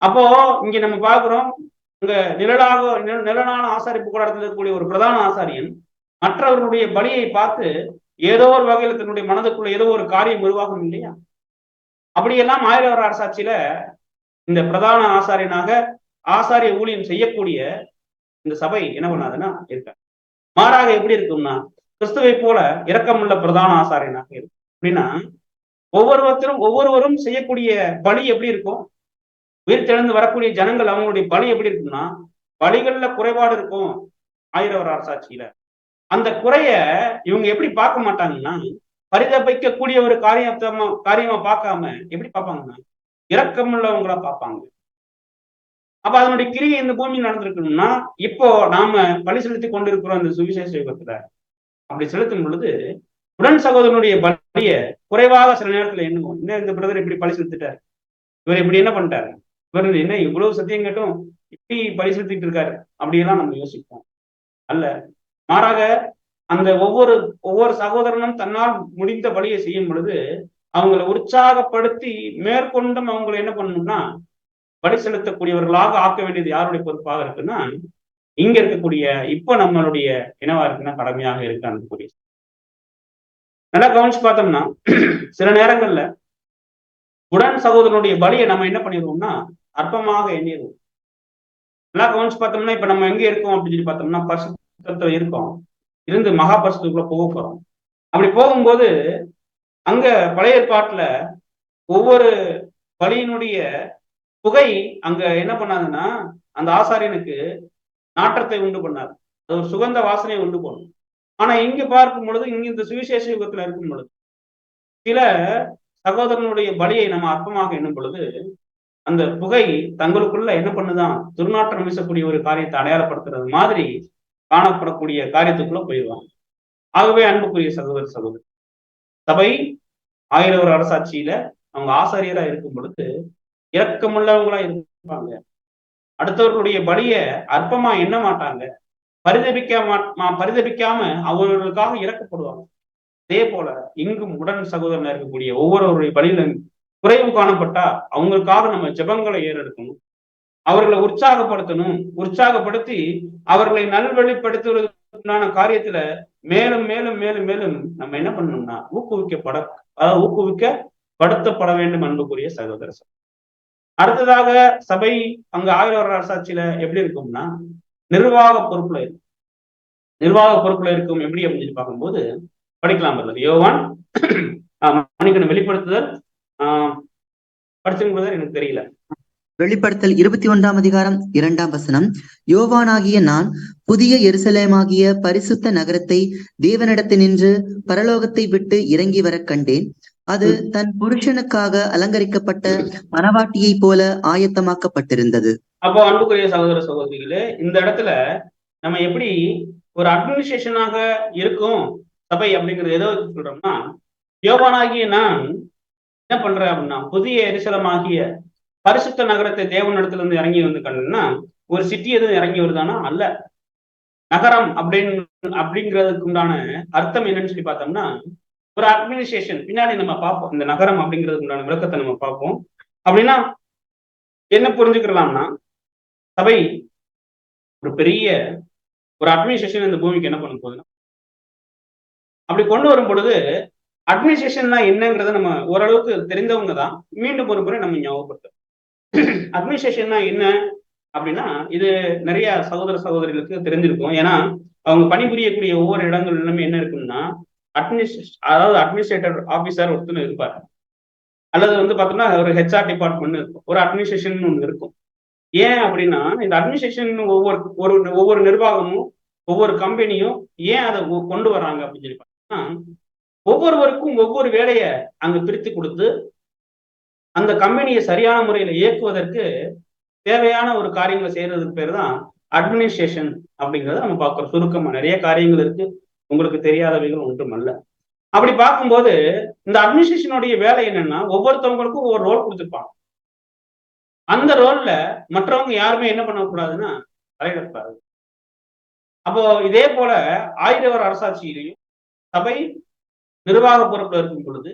அப்போ இங்க நம்ம பார்க்கிறோம், இங்க நிழலான ஆசாரிப்பு கூடாரத்தில் இருக்கக்கூடிய ஒரு பிரதான ஆசாரியன் மற்றவர்களுடைய பலியை பார்த்து ஏதோ ஒரு வகையில தன்னுடைய மனதுக்குள்ள ஏதோ ஒரு காரியம் உருவாகும் இல்லையா? அப்படியெல்லாம் 1000 வருட அரசாட்சியில இந்த பிரதான ஆசாரியனாக ஆசாரிய ஊழியம் செய்யக்கூடிய இந்த சபை என்ன பண்ணாதுன்னா இருக்க. மாறாக எப்படி இருக்கும்னா கிறிஸ்துவை போல இரக்கமுள்ள பிரதான ஆசாரியனாக இருக்கும். அப்படின்னா ஒவ்வொருவரும் செய்யக்கூடிய பலி எப்படி இருக்கும், உயிர்த்தெழுந்து வரக்கூடிய ஜனங்கள் அவங்களுடைய பலி எப்படி இருக்கும்னா பலிகள்ல குறைபாடு இருக்கும். 1000 வருட அரசாட்சியில அந்த குறைய இவங்க எப்படி பார்க்க மாட்டாங்கன்னா பரிதபிக்கக்கூடிய ஒரு காரியமா பார்க்காம எப்படி பார்ப்பாங்கன்னா இரக்கமுள்ளவங்களா பார்ப்பாங்க. அப்ப அதனுடைய கிரியை இந்த பூமி நடந்திருக்கணும்னா, இப்போ நாம பலி செலுத்தி கொண்டிருக்கிறோம் இந்த சுவிசேஷ யுகத்துல. அப்படி செலுத்தும் பொழுது உடன் சகோதரனுடைய பலிய குறைவாக சில நேரத்துல எண்ணுவோம். என்ன இந்த பிரதர் இப்படி பலி செலுத்திட்டாரு, இவர் இப்படி என்ன பண்ணிட்டாரு, இவர் என்ன இவ்வளவு சத்தியம் கேட்டும் இப்படி பலி செலுத்திட்டு இருக்காரு, அப்படியெல்லாம் நம்ம யோசிப்போம். அல்ல, மாறாக அந்த ஒவ்வொரு ஒவ்வொரு சகோதரனும் தன்னால் முடிந்த பலியை செய்யும் பொழுது அவங்களை உற்சாகப்படுத்தி மேற்கொண்டும் அவங்களை என்ன பண்ணணும்னா பலி செலுத்தக்கூடியவர்களாக ஆக்க வேண்டியது யாருடைய பொறுப்பாக இருக்குன்னா, இங்க இருக்கக்கூடிய இப்ப நம்மளுடைய என்னவா இருக்குன்னா கடமையாக இருக்கு அனுப்பக்கூடிய. நல்லா கவனிச்சு பார்த்தோம்னா சில நேரங்கள்ல உடன் சகோதரனுடைய பலியை நம்ம என்ன பண்ணிடுவோம்னா அற்பமாக எண்ணிடுவோம். நல்லா கவனிச்சு பார்த்தோம்னா இப்ப நம்ம எங்க இருக்கோம் அப்படின்னு சொல்லி பார்த்தோம்னா பரிசுத்தத்துல இருக்கோம், இருந்து மகா பரிசுத்துக்குள்ள போக போறோம். அப்படி போகும்போது அங்க பழைய ஏற்பாட்டுல ஒவ்வொரு பலியினுடைய புகை அங்க என்ன பண்ணாதுன்னா அந்த ஆசாரியனுக்கு நாற்றத்தை உண்டு பண்ணாது, அது ஒரு சுகந்த வாசனையை உண்டு பண்ணும். ஆனா இங்க பார்க்கும் பொழுது இங்க இந்த சுவிசேஷ யுகத்துல இருக்கும் பொழுது சில சகோதரனுடைய பலியை நம்ம அற்பமாக எண்ணும் பொழுது அந்த புகை தங்களுக்குள்ள என்ன பண்ணுதான் துர்நாற்றம் வீசக்கூடிய ஒரு காரியத்தை அடையாளப்படுத்துறது மாதிரி காணப்படக்கூடிய காரியத்துக்குள்ள போயிடுவாங்க. ஆகவே அன்புக்குரிய சகோதர சகோதரி, சபை 1000 வருட அரசாட்சியில அவங்க ஆசாரியரா இருக்கும் பொழுது இரக்கமுள்ளவங்களா இருப்பாங்க. அடுத்தவர்களுடைய பலிய அற்பமா எண்ண மாட்டாங்க. பரிதபிக்காம அவர்களுக்காக இறக்கப்படுவாங்க. அதே போல இங்கும் உடன் சகோதரனா இருக்கக்கூடிய ஒவ்வொருவருடைய பலியிலும் குறைவு காணப்பட்டா அவங்களுக்காக நம்ம ஜெபங்களை ஏறெடுக்கணும், அவர்களை உற்சாகப்படுத்தணும். உற்சாகப்படுத்தி அவர்களை நல்வழிப்படுத்துவதற்கான காரியத்துல மேலும் மேலும் மேலும் மேலும் நம்ம என்ன பண்ணணும்னா ஊக்குவிக்கப்படுத்தப்பட வேண்டும் அன்புக்குரிய சகோதர. அடுத்ததாக சபை அங்க 1000 வருட அரசாட்சியில எப்படி இருக்கும்னா நிர்வாக பொறுப்புல இருக்கும். நிர்வாக பொறுப்புல இருக்கும் எப்படி அப்படின்னு பார்க்கும்போது படிக்கலாம். யோவான் மணிக்கணும் வெளிப்படுத்துதல் படிச்சுங்கிறது எனக்கு தெரியல. வெளிப்படுத்தல் 21ஆம் அதிகாரம் 2ஆம் வசனம். யோவானாகிய நான் புதிய எருசலேமாகிய பரிசுத்த நகரத்தை தேவனிடத்தினின்று பரலோகத்தை விட்டு இறங்கி வர கண்டேன். அது தன் புருஷனுக்காக அலங்கரிக்கப்பட்ட மணவாட்டியை போல ஆயத்தமாக்கப்பட்டிருந்தது. அப்போ அன்புக்குரிய சகோதர சகோதரிகளே, இந்த இடத்துல நம்ம எப்படி ஒரு அட்மினிஸ்ட்ரேஷனாக இருக்கும் சபை அப்படிங்கிறது எதோ சொல்றோம்னா, யோவானாகிய நான் என்ன பண்றேன் அப்படின்னா புதிய எருசலேமாகிய பரிசுத்த நகரத்தை தேவனிடத்துல இருந்து இறங்கி வந்து கண்டனா ஒரு சிட்டி எதுவும் இறங்கி வருதானா அல்ல. நகரம் அப்படிங்கிறதுக்கு உண்டான அர்த்தம் என்னன்னு சொல்லி பார்த்தோம்னா ஒரு அட்மினிஸ்ட்ரேஷன். பின்னாடி நம்ம பார்ப்போம் இந்த நகரம் அப்படிங்கிறதுக்கு உண்டான விளக்கத்தை நம்ம பார்ப்போம். அப்படின்னா என்ன புரிஞ்சுக்கலாம்னா சபை ஒரு பெரிய ஒரு அட்மினிஸ்ட்ரேஷன் இந்த பூமிக்கு என்ன பண்ண போகுதுன்னா அப்படி கொண்டு வரும் பொழுது அட்மினிஸ்ட்ரேஷன்னா என்னங்கிறத நம்ம ஓரளவுக்கு தெரிந்தவங்க தான் மீண்டும் ஒரு முறை நம்ம ஞாபகப்படுத்தும். அட்மினிஸ்ட்ரேஷன்னா என்ன அப்படின்னா இது நிறைய சகோதர சகோதரிகளுக்கு தெரிஞ்சிருக்கும். ஏன்னா அவங்க பணிபுரியக்கூடிய ஒவ்வொரு இடங்கள்லுமே என்ன இருக்குன்னா அட்மினிஸ்ட்ரேட்டர் ஆபீசர் ஒருத்தர் இருப்பார், அல்லது வந்து பார்த்தோம்னா ஒரு ஹெச்ஆர் டிபார்ட்மெண்ட் இருக்கும், ஒரு அட்மினிஸ்ட்ரேஷன் ஒன்று இருக்கும். ஏன் அப்படின்னா இந்த அட்மினிஸ்ட்ரேஷன் ஒவ்வொரு நிர்வாகமும் ஒவ்வொரு கம்பெனியும் ஏன் அதை கொண்டு வராங்க அப்படின்னு சொல்லி பார்த்தோம்னா ஒவ்வொருவருக்கும் ஒவ்வொரு வேலையை அங்க பிரித்து கொடுத்து அந்த கம்பெனியை சரியான முறையில இயக்குவதற்கு தேவையான ஒரு காரியங்களை செய்யறதுக்கு பேர் தான் அட்மினிஸ்ட்ரேஷன் அப்படிங்கிறத நம்ம பார்க்கிறோம். சுருக்கமா நிறைய காரியங்கள் இருக்கு, உங்களுக்கு தெரியாதவைகள் ஒன்றும் அல்ல. அப்படி பார்க்கும்போது இந்த அட்மினிஸ்ட்ரேஷனுடைய வேலை என்னன்னா ஒவ்வொருத்தவங்களுக்கும் ஒவ்வொரு ரோல் கொடுத்துருப்பாங்க. அந்த ரோல்ல மற்றவங்க யாருமே என்ன பண்ணக்கூடாதுன்னா தலையிடக்கூடாது. அப்போ இதே போல 1000 வருட அரசாட்சியிலையும் சபை நிர்வாக பொறுப்புல இருக்கும் பொழுது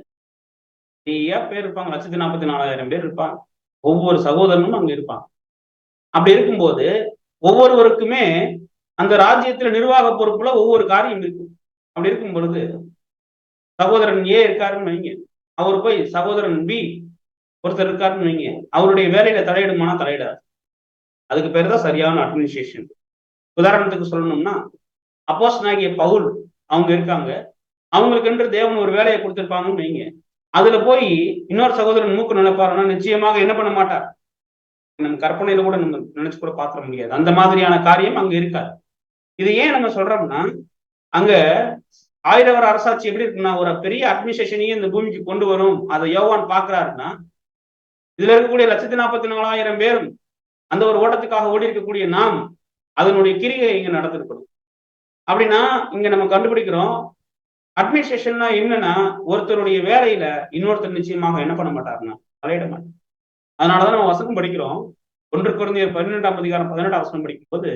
நிறைய பேர் இருப்பாங்க, 1,44,000 பேர் இருப்பாங்க, ஒவ்வொரு சகோதரனும் அங்க இருப்பாங்க. அப்படி இருக்கும்போது ஒவ்வொருவருக்குமே அந்த ராஜ்யத்துல நிர்வாக பொறுப்புல ஒவ்வொரு காரியம் இருக்கும். அப்படி இருக்கும் பொழுது சகோதரன் ஏ இருக்காருன்னு வைங்க, அவர் போய் சகோதரன் பி ஒருத்தர் இருக்காருன்னு வைங்க, அவருடைய வேலையில தலையிடுமானா தலையிடாது. அதுக்கு பேர் தான் சரியான அட்மினிஸ்ட்ரேஷன். உதாரணத்துக்கு சொல்லணும்னா அப்போஸ்தலனாகிய பவுல் அவங்க இருக்காங்க, அவங்களுக்கு என்று தேவன் ஒரு வேலையை கொடுத்திருப்பாங்கன்னு வைங்க, அதுல போய் இன்னொரு சகோதரன் மூக்கு நினைப்பாருன்னா நிச்சயமாக என்ன பண்ண மாட்டார், நம்ம கற்பனையில கூட நம்ம நினைச்சு கூட பாத்திர முடியாது. அந்த மாதிரியான காரியம் அங்க இருக்காது. இது ஏன் நம்ம சொல்றோம்னா அங்க 1000 வருட அரசாட்சி எப்படி இருக்குன்னா ஒரு பெரிய அட்மினிஸ்ட்ரேஷனையும் இந்த பூமிக்கு கொண்டு வரும். அதை யோவான் பாக்குறாருன்னா இதுல இருக்கக்கூடிய 1,44,000 பேரும் அந்த ஒரு ஓட்டத்துக்காக ஓடி இருக்கக்கூடிய நாம் அதனுடைய கிரியை இங்க நடந்திருக்கணும். அப்படின்னா இங்க நம்ம கண்டுபிடிக்கிறோம், அட்மினிஸ்ட்ரேஷன்னா என்னன்னா ஒருத்தருடைய வேலையில இன்னொருத்தர் நிச்சயமாக என்ன பண்ண மாட்டாருன்னா தலையிட மாட்டார். அதனாலதான் நம்ம வசனம் படிக்கிறோம். 1 கொரிந்தியர் 12ஆம் அதிகாரம் 18ஆம் வசனம் படிக்கும் போது,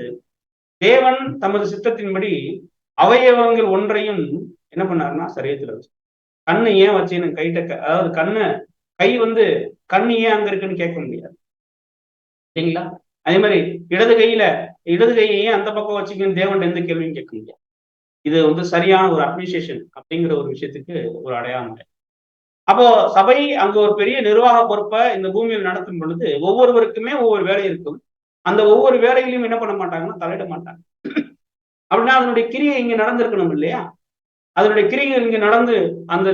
தேவன் தமது சித்தத்தின்படி அவயவங்கள் ஒன்றையும் என்ன பண்ணாருன்னா சரீரத்துல வச்சு. கண்ணு ஏன் வச்சேன்னு அதாவது கை கண்ணு ஏன் அங்க இருக்குன்னு கேட்க முடியாது சரிங்களா? அதே மாதிரி இடது கையை ஏன் அந்த பக்கம் வச்சுக்கன்னு தேவன் எந்த கேள்வியும் கேட்க முடியாது. இது சரியான ஒரு அட்மினிஸ்ட்ரேஷன் அப்படிங்கிற ஒரு விஷயத்துக்கு ஒரு அடையாளம். அப்போ சபை அங்க ஒரு பெரிய நிர்வாக பொறுப்பை இந்த பூமியில் நடத்தும் பொழுது ஒவ்வொருவருக்குமே ஒவ்வொரு வேலை இருக்கும். அந்த ஒவ்வொரு வேலைகளையும் என்ன பண்ண மாட்டாங்கன்னா தலையிட மாட்டாங்க. அப்படின்னா அதனுடைய கிரியை இங்க நடந்திருக்கணும் இல்லையா? அதனுடைய கிரியை இங்க நடந்து அந்த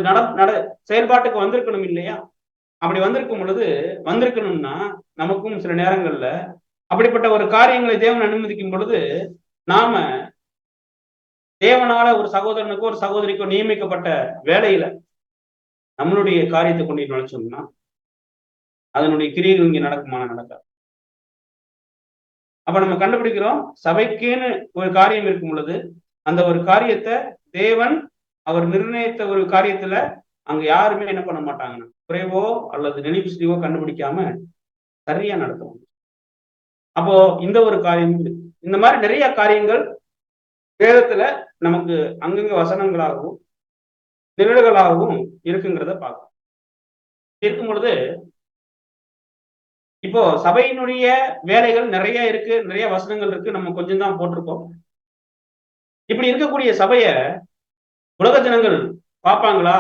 செயல்பாட்டுக்கு வந்திருக்கணும் இல்லையா? அப்படி வந்திருக்கணும்னா நமக்கும் சில நேரங்கள்ல அப்படிப்பட்ட ஒரு காரியங்களை தேவன் அனுமதிக்கும் பொழுது நாம தேவனால ஒரு சகோதரனுக்கோ ஒரு சகோதரிக்கோ நியமிக்கப்பட்ட வேலையில நம்மளுடைய காரியத்தை கொண்டு நுழைச்சோம்னா அதனுடைய கிரியைகள் இங்க நடக்காது. அப்ப நம்ம கண்டுபிடிக்கிறோம், சபைக்குன்னு ஒரு காரியம் இருக்கும் பொழுது அந்த ஒரு காரியத்தை தேவன் அவர் நிர்ணயித்த ஒரு காரியத்துல அங்க யாருமே என்ன பண்ண மாட்டாங்கன்னா குறைவோ அல்லது நெளிவு கண்டுபிடிக்காம சரியா நடத்துவாங்க. அப்போ இந்த ஒரு காரியம் இந்த மாதிரி நிறைய காரியங்கள் வேதத்துல நமக்கு அங்கங்க வசனங்களாகவும் நிழல்களாகவும் இருக்குங்கிறத பார்க்கணும். இருக்கும் பொழுது இப்போ சபையினுடைய வேலைகள் நிறைய இருக்கு, நிறைய வசனங்கள் இருக்கு, நம்ம கொஞ்சம் தான் போட்டிருக்கோம். இப்படி இருக்கக்கூடிய சபைய உலக ஜனங்கள் பார்ப்பாங்களா?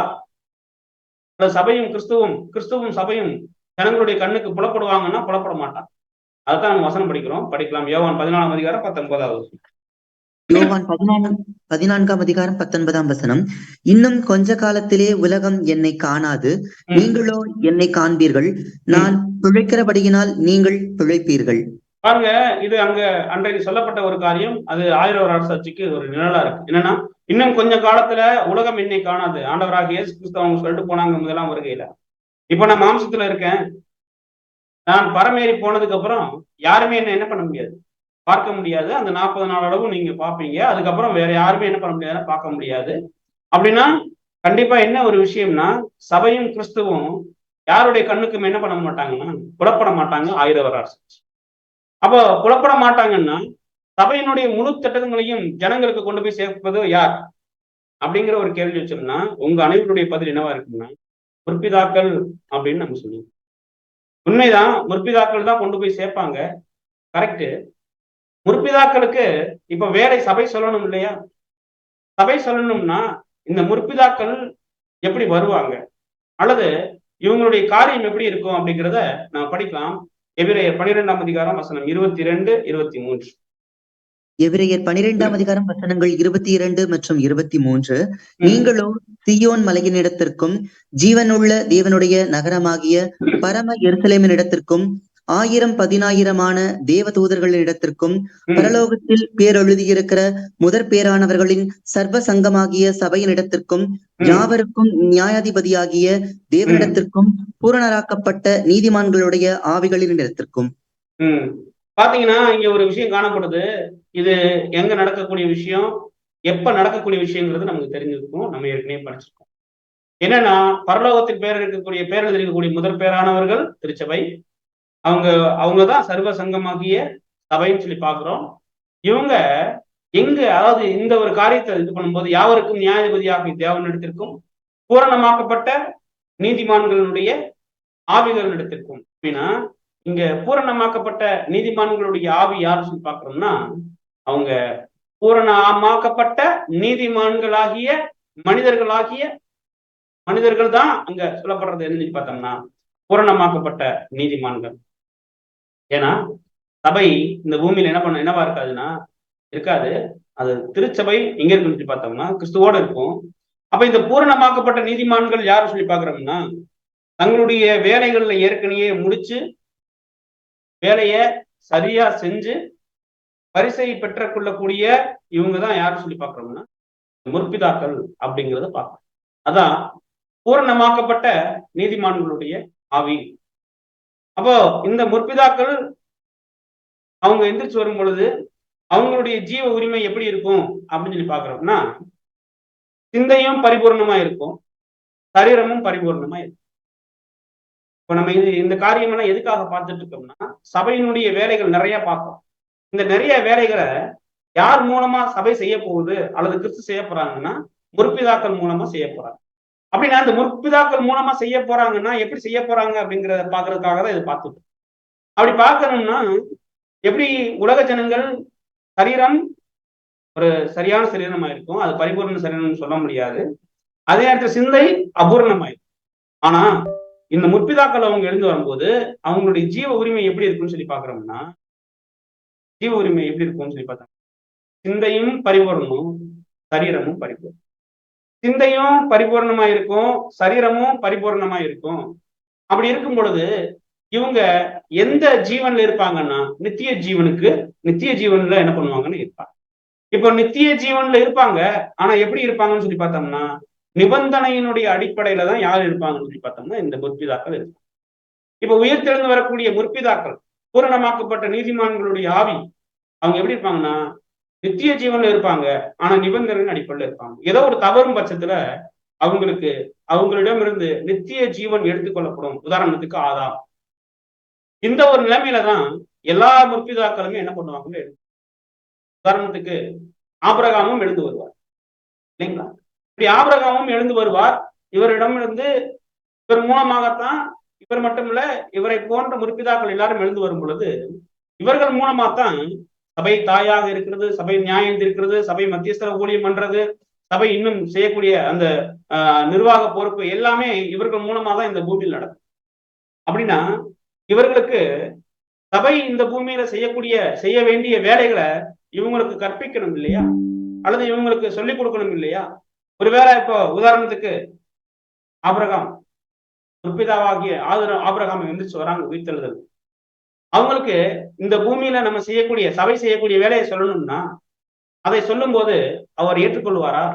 சபையும் கிறிஸ்துவும் சபையும் ஜனங்களுடைய கண்ணுக்கு புலப்படுவாங்கன்னா புலப்பட மாட்டான். அதுதான் நம்ம வசனம் படிக்கலாம். யோவான் 14ஆம் அதிகாரம் 19வது. யோவான் 14ஆம் அதிகாரம் 19ஆம் வசனம், இன்னும் கொஞ்ச காலத்திலே உலகம் என்னை காணாது, நீங்களோ என்னை காண்பீர்கள், நான் பிழைக்கிறபடியினால் நீங்கள் பிழைப்பீர்கள். பாருங்க, இது அங்க அன்றைக்கு சொல்லப்பட்ட ஒரு காரியம். அது 1000 அரசாட்சிக்கு ஒரு நிழலா இருக்கு. என்னன்னா, இன்னும் கொஞ்ச காலத்துல உலகம் என்னை காணாது. ஆண்டவராக இயேசு கிறிஸ்து அவங்க சொல்லிட்டு போனாங்க முதலாம் வருகையில. இப்ப நான் மாம்சத்துல இருக்கேன், நான் பரமேறி போனதுக்கு அப்புறம் யாருமே என்ன பண்ண முடியாது, பார்க்க முடியாது. அந்த 40 நாள் அளவும் நீங்க பார்ப்பீங்க. அதுக்கப்புறம் வேற யாருமே என்ன பண்ண முடியாதுன்னா பார்க்க முடியாது. அப்படின்னா கண்டிப்பா என்ன ஒரு விஷயம்னா, சபையும் கிறிஸ்துவும் யாருடைய கண்ணுக்கும் என்ன பண்ண மாட்டாங்கன்னா புலப்பட மாட்டாங்க 1000 அரசாட்சி. அப்போ புலப்பட மாட்டாங்கன்னா சபையினுடைய முழு திட்டங்களையும் ஜனங்களுக்கு கொண்டு போய் சேர்ப்பது யார் அப்படிங்கிற ஒரு கேள்வி வச்சோம்னா உங்க அனைவருடைய பதில் என்னவா இருக்குன்னா முற்பிதாக்கள் அப்படின்னு நம்ம சொல்லுவோம். உண்மைதான், முற்பிதாக்கள் தான் கொண்டு போய் சேர்ப்பாங்க. கரெக்டு. முற்பிதாக்களுக்கு இப்ப வேலை சபை சொல்லணும் இல்லையா? சபை சொல்லணும்னா இந்த முற்பிதாக்கள் எப்படி வருவாங்க அல்லது இவங்களுடைய காரியம் எப்படி இருக்கும் அப்படிங்கிறத நான் படிக்கலாம். எபிரேயர் 12ஆம் அதிகாரம் வசனம் 22, 23. எபிரேயர் 12ஆம் அதிகாரம் வசனங்கள் 22 மற்றும் 23. நீங்களோ சீயோன் மலையினிடத்திற்கும் ஜீவனுள்ள தேவனுடைய நகரமாகிய பரம எருசலேமினிடத்திற்கும் 1000-10,000 தேவ தூதர்களிடத்திற்கும் பரலோகத்தில் பேரெழுதியிருக்கிற முதற் பேரானவர்களின் சர்வ சங்கமாகிய சபையினிடத்திற்கும் யாவருக்கும் நியாயாதிபதியாகிய தேவனிடத்திற்கும் பூரணராக்கப்பட்ட நீதிமான்களுடைய ஆவிகளினிடத்திற்கும். பாத்தீங்கன்னா இங்க ஒரு விஷயம் காணப்படுது. இது எங்க நடக்கக்கூடிய விஷயம், எப்ப நடக்கக்கூடிய விஷயங்கிறது நமக்கு தெரிஞ்சிருக்கும். நம்ம ஏற்கனவே படிச்சிருக்கோம். என்னன்னா, பரலோகத்தில் பேரெழுதிருக்கக்கூடிய முதற் பேரானவர்கள் திருச்சபை. அவங்கதான் சர்வ சங்கமாகிய சபைன்னு சொல்லி பாக்குறோம். இவங்க எங்க, அதாவது இந்த ஒரு காரியத்தை இது பண்ணும்போது யாவருக்கும் நியாயாதிபதியாகிய தேவனிடத்திற்கும் பூரணமாக்கப்பட்ட நீதிமான்களுடைய ஆவிகளிடத்திற்கும். அப்படின்னா இங்க பூரணமாக்கப்பட்ட நீதிமான்களுடைய ஆவி யாருன்னு சொல்லி பாக்குறோம்னா அவங்க பூரணமாக்கப்பட்ட நீதிமான்களாகிய மனிதர்கள் தான் அங்க சொல்லப்படுறது. என்ன பார்த்தோம்னா பூரணமாக்கப்பட்ட நீதிமான்கள். ஏன்னா சபை இந்த பூமியில என்னவா இருக்காது. அது திருச்சபை எங்க இருக்குன்னு சொல்லி பார்த்தோம்னா கிறிஸ்துவோட இருக்கும். அப்ப இந்த பூரணமாக்கப்பட்ட நீதிமான்கள் யாரும் சொல்லி பாக்குறோம்னா தங்களுடைய வேலைகள்ல ஏற்கனவே முடிச்சு வேலைய சரியா செஞ்சு பரிசை பெற்றுக்கொள்ளக்கூடிய இவங்கதான் யாரும் சொல்லி பாக்குறோம்னா முற்பிதாக்கள் அப்படிங்கிறத பார்க்கணும். அதான் பூரணமாக்கப்பட்ட நீதிமான்களுடைய ஆவி அப்போ இந்த முற்பிதாக்கள் அவங்க எந்திரிச்சு வரும் பொழுது அவங்களுடைய ஜீவ உரிமை எப்படி இருக்கும் அப்படின்னு சொல்லி பாக்குறோம்னா, சிந்தையும் பரிபூர்ணமா இருக்கும், சரீரமும் பரிபூர்ணமா இருக்கும். இப்ப நம்ம இந்த காரியம் எல்லாம் எதுக்காக பார்த்துட்டு இருக்கோம்னா, சபையினுடைய வேலைகள் நிறைய பார்ப்போம். இந்த நிறைய வேலைகளை யார் மூலமா சபை செய்ய போகுது அல்லது கிறிஸ்து செய்ய போறாங்கன்னா, முற்பிதாக்கள் மூலமா செய்ய போறாங்க. அப்படின்னா அந்த முற்பிதாக்கள் மூலமா செய்ய போறாங்கன்னா எப்படி செய்ய போறாங்க அப்படிங்கிறத பாக்குறதுக்காக தான் இதை பார்த்துட்டு. அப்படி பார்க்கணும்னா, எப்படி உலக ஜனங்கள் சரீரம் ஒரு சரியான சரீரமா இருக்கும், அது பரிபூர்ண சரீரம் சொல்ல முடியாது. அதே நேரத்தில் சிந்தை அபூர்ணமாயிருக்கும். ஆனா இந்த முற்பிதாக்கள் அவங்க எழுந்து வரும்போது அவங்களுடைய ஜீவ உரிமை எப்படி இருக்குன்னு சொல்லி பாக்குறோம்னா, ஜீவ உரிமை எப்படி இருக்கும்னு சொல்லி பார்த்தா, சிந்தையும் பரிபூர்ணமும் சரீரமும் பரிபூர்ணம். சிந்தையும் பரிபூர்ணமா இருக்கும், சரீரமும் பரிபூர்ணமா இருக்கும். அப்படி இருக்கும் பொழுது இவங்க எந்த ஜீவன்ல இருப்பாங்கன்னா, நித்திய ஜீவன்ல என்ன பண்ணுவாங்கன்னு இருப்பாங்க. இப்போ நித்திய ஜீவன்ல இருப்பாங்க. ஆனா எப்படி இருப்பாங்கன்னு சொல்லி பார்த்தோம்னா, நிபந்தனையினுடைய அடிப்படையில தான் யார் இருப்பாங்கன்னு சொல்லி பார்த்தோம்னா இந்த முற்பிதாக்கள் இருப்பாங்க. இப்ப உயிர்த்தெழுந்து வரக்கூடிய முற்பிதாக்கள், பூரணமாக்கப்பட்ட நீதிமான்களுடைய ஆவி, அவங்க எப்படி இருப்பாங்கன்னா நித்திய ஜீவன்ல இருப்பாங்க. ஆனா நிபந்தனையின் அடிப்படையில் இருப்பாங்க. ஏதோ ஒரு தவறும் பட்சத்துல அவங்களிடமிருந்து நித்திய ஜீவன் எடுத்துக்கொள்ளப்படும். உதாரணத்துக்கு ஆதாம். இந்த ஒரு நிலைமையில தான் எல்லா முற்பிதாக்களுமே என்ன பண்ணுவாங்க. உதாரணத்துக்கு ஆபிரகாமும் எழுந்து வருவார் இல்லைங்களா? இப்படி ஆபிரகாமும் எழுந்து வருவார். இவரிடமிருந்து இவர் மூலமாகத்தான், இவர் மட்டுமில்ல இவரை போன்ற முற்பிதாக்கள் எல்லாரும் எழுந்து வரும் பொழுது இவர்கள் மூலமாத்தான் சபை தாயாக இருக்கிறது, சபை நியாயம் இருக்கிறது, சபை மத்தியஸ்தர ஊழியம் பண்றது, சபை இன்னும் செய்யக்கூடிய அந்த நிர்வாக பொறுப்பு எல்லாமே இவர்கள் மூலமா தான் இந்த பூமியில் நடக்கும். அப்படின்னா இவர்களுக்கு சபை இந்த பூமியில செய்ய வேண்டிய வேலைகளை இவங்களுக்கு கற்பிக்கணும் இல்லையா? அல்லது இவங்களுக்கு சொல்லிக் கொடுக்கணும் இல்லையா? ஒருவேளை இப்போ உதாரணத்துக்கு ஆபிரகாம் முற்பிதாவாகிய ஆபிரகாம் எந்திரிச்சு வராங்க உயிர்த்தெழுதல். அவங்களுக்கு இந்த பூமியில நம்ம சபை செய்யக்கூடிய வேலையை சொல்லணும்னா அதை சொல்லும் போது அவர் ஏற்றுக்கொள்வாரா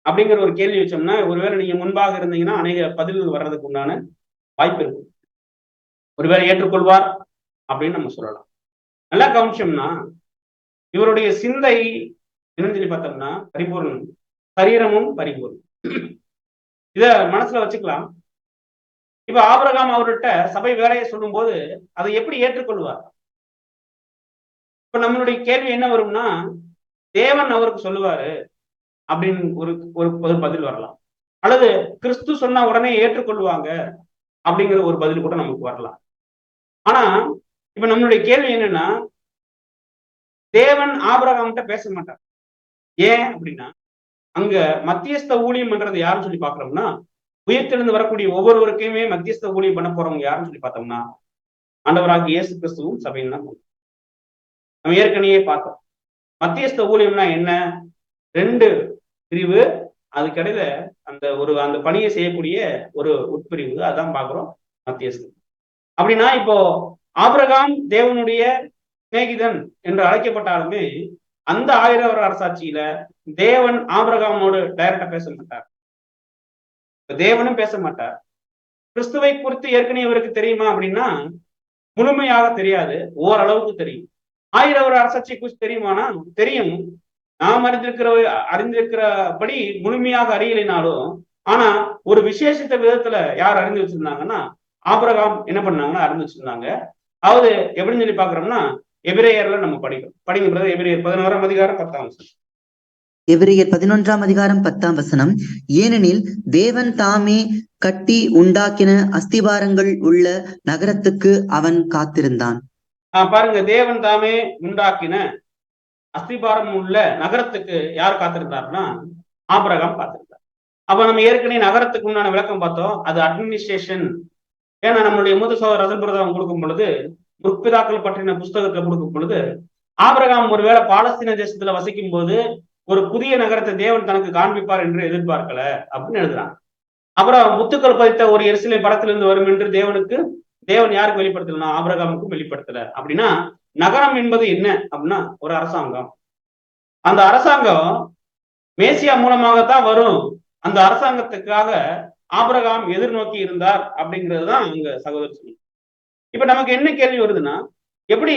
அப்படிங்கிற ஒரு கேள்வி வச்சோம்னா, ஒருவேளை நீங்க முன்பாக இருந்தீங்கன்னா அநேக பதில்கள் வர்றதுக்கு உண்டான வாய்ப்பு இருக்கு. ஒருவேளை ஏற்றுக்கொள்வார் அப்படின்னு நம்ம சொல்லலாம். நல்லா கவனிச்சோம்னா இவருடைய சிந்தை என்னன்னு சொல்லி பார்த்தோம்னா பரிபூர்ணம், சரீரமும் பரிபூர்ணம். இத மனசுல வச்சுக்கலாம். இப்ப ஆபிரகாம் அவர்கிட்ட சபை வேலையை சொல்லும் போது அதை எப்படி ஏற்றுக்கொள்வார்? இப்ப நம்மளுடைய கேள்வி என்ன வரும்னா, தேவன் அவருக்கு சொல்லுவாரு அப்படின்னு ஒரு பதில் வரலாம், அல்லது கிறிஸ்து சொன்னா உடனே ஏற்றுக்கொள்வாங்க அப்படிங்கிற ஒரு பதில் கூட நமக்கு வரலாம். ஆனா இப்ப நம்மளுடைய கேள்வி என்னன்னா, தேவன் ஆபிரகாம்கிட்ட பேச மாட்டார். ஏன் அப்படின்னா, அங்க மத்தியஸ்த ஊழியம் பண்றது யாருன்னு சொல்லி பாக்குறோம்னா, உயிர்த்தெழுந்து வரக்கூடிய ஒவ்வொருவருக்குமே மத்தியஸ்த ஊழியம் பண்ண போறவங்க யாருன்னு சொல்லி பார்த்தோம்னா ஆண்டவராகிய இயேசு கிறிஸ்துவும் சபையும் தான். நம்ம ஏற்கனவே பார்த்தோம் மத்தியஸ்த ஊழியம்னா என்ன, 2 பிரிவு, அதுக்கிடையில அந்த பணியை செய்யக்கூடிய ஒரு உட்பிரிவு, அதான் பாக்குறோம் மத்தியஸ்தம். அப்படின்னா இப்போ ஆபிரகாம் தேவனுடைய சிநேகிதன் என்று அழைக்கப்பட்டாலுமே அந்த 1000 வருட அரசாட்சியில தேவன் ஆபிரகாமோடு டைரக்டா பேச மாட்டார், தேவனும் பேச மாட்டார். கிறிஸ்துவை குறித்து ஏற்கனவே இவருக்கு தெரியுமா அப்படின்னா முழுமையாக தெரியாது, ஓரளவுக்கு தெரியும். 1000 வருட அரசாட்சி குறித்து தெரியுமானா தெரியும். நாம் அறிந்திருக்கிறபடி முழுமையாக அறியலைனாலும், ஆனா ஒரு விசேஷித்த விதத்துல யார் அறிந்து வச்சிருந்தாங்கன்னா ஆபிரகாம் என்ன பண்ணாங்கன்னா அறிந்து வச்சிருந்தாங்க. அதாவது எப்படின்னு சொல்லி பாக்குறோம்னா எபிரேயர்ல நம்ம படிக்கிறோம். எபிரேயர் 11ஆம் அதிகாரம் 10ஆம் வசனம். எபிரேயர் 11ஆம் அதிகாரம் 10ஆம் வசனம். ஏனெனில் தேவன் தாமே கட்டி உண்டாக்கின அஸ்திபாரங்கள் உள்ள நகரத்துக்கு அவன் காத்திருந்தான். பாருங்க, தேவன் தாமே உண்டாக்கின அஸ்திபாரம் உள்ள நகரத்துக்கு யார் காத்திருந்தாருன்னா ஆபிரகாம் காத்திருந்தார். அப்ப நம்ம ஏற்கனவே நகரத்துக்கு உண்டான விளக்கம் பார்த்தோம், அது அட்மினிஸ்ட்ரேஷன். ஏன்னா நம்மளுடைய மூத்த சகோதரர் ரசல்பிரதாம் கொடுக்கும் பொழுது, முற்பிதாக்கள் பற்றின புஸ்தகத்தை கொடுக்கும் பொழுது, ஆபிரகாம் ஒருவேளை பாலஸ்தீன தேசத்துல வசிக்கும் போது ஒரு புதிய நகரத்தை தேவன் தனக்கு காண்பிப்பார் என்று எதிர்பார்க்கல அப்படின்னு எழுதுறாங்க. அப்புறம் முத்துக்கள் பதித்த ஒரு எருசலேம் படத்திலிருந்து வரும் என்று தேவன் யாருக்கு வெளிப்படுத்தலன்னா ஆபிரகாமுக்கும் வெளிப்படுத்தல. அப்படின்னா நகரம் என்பது என்ன அப்படின்னா ஒரு அரசாங்கம். அந்த அரசாங்கம் மேசியா மூலமாகத்தான் வரும். அந்த அரசாங்கத்துக்காக ஆபிரகாம் எதிர்நோக்கி இருந்தார் அப்படிங்கிறது தான் அங்க சகோதரர் சொல்லி. இப்ப நமக்கு என்ன கேள்வி வருதுன்னா, எப்படி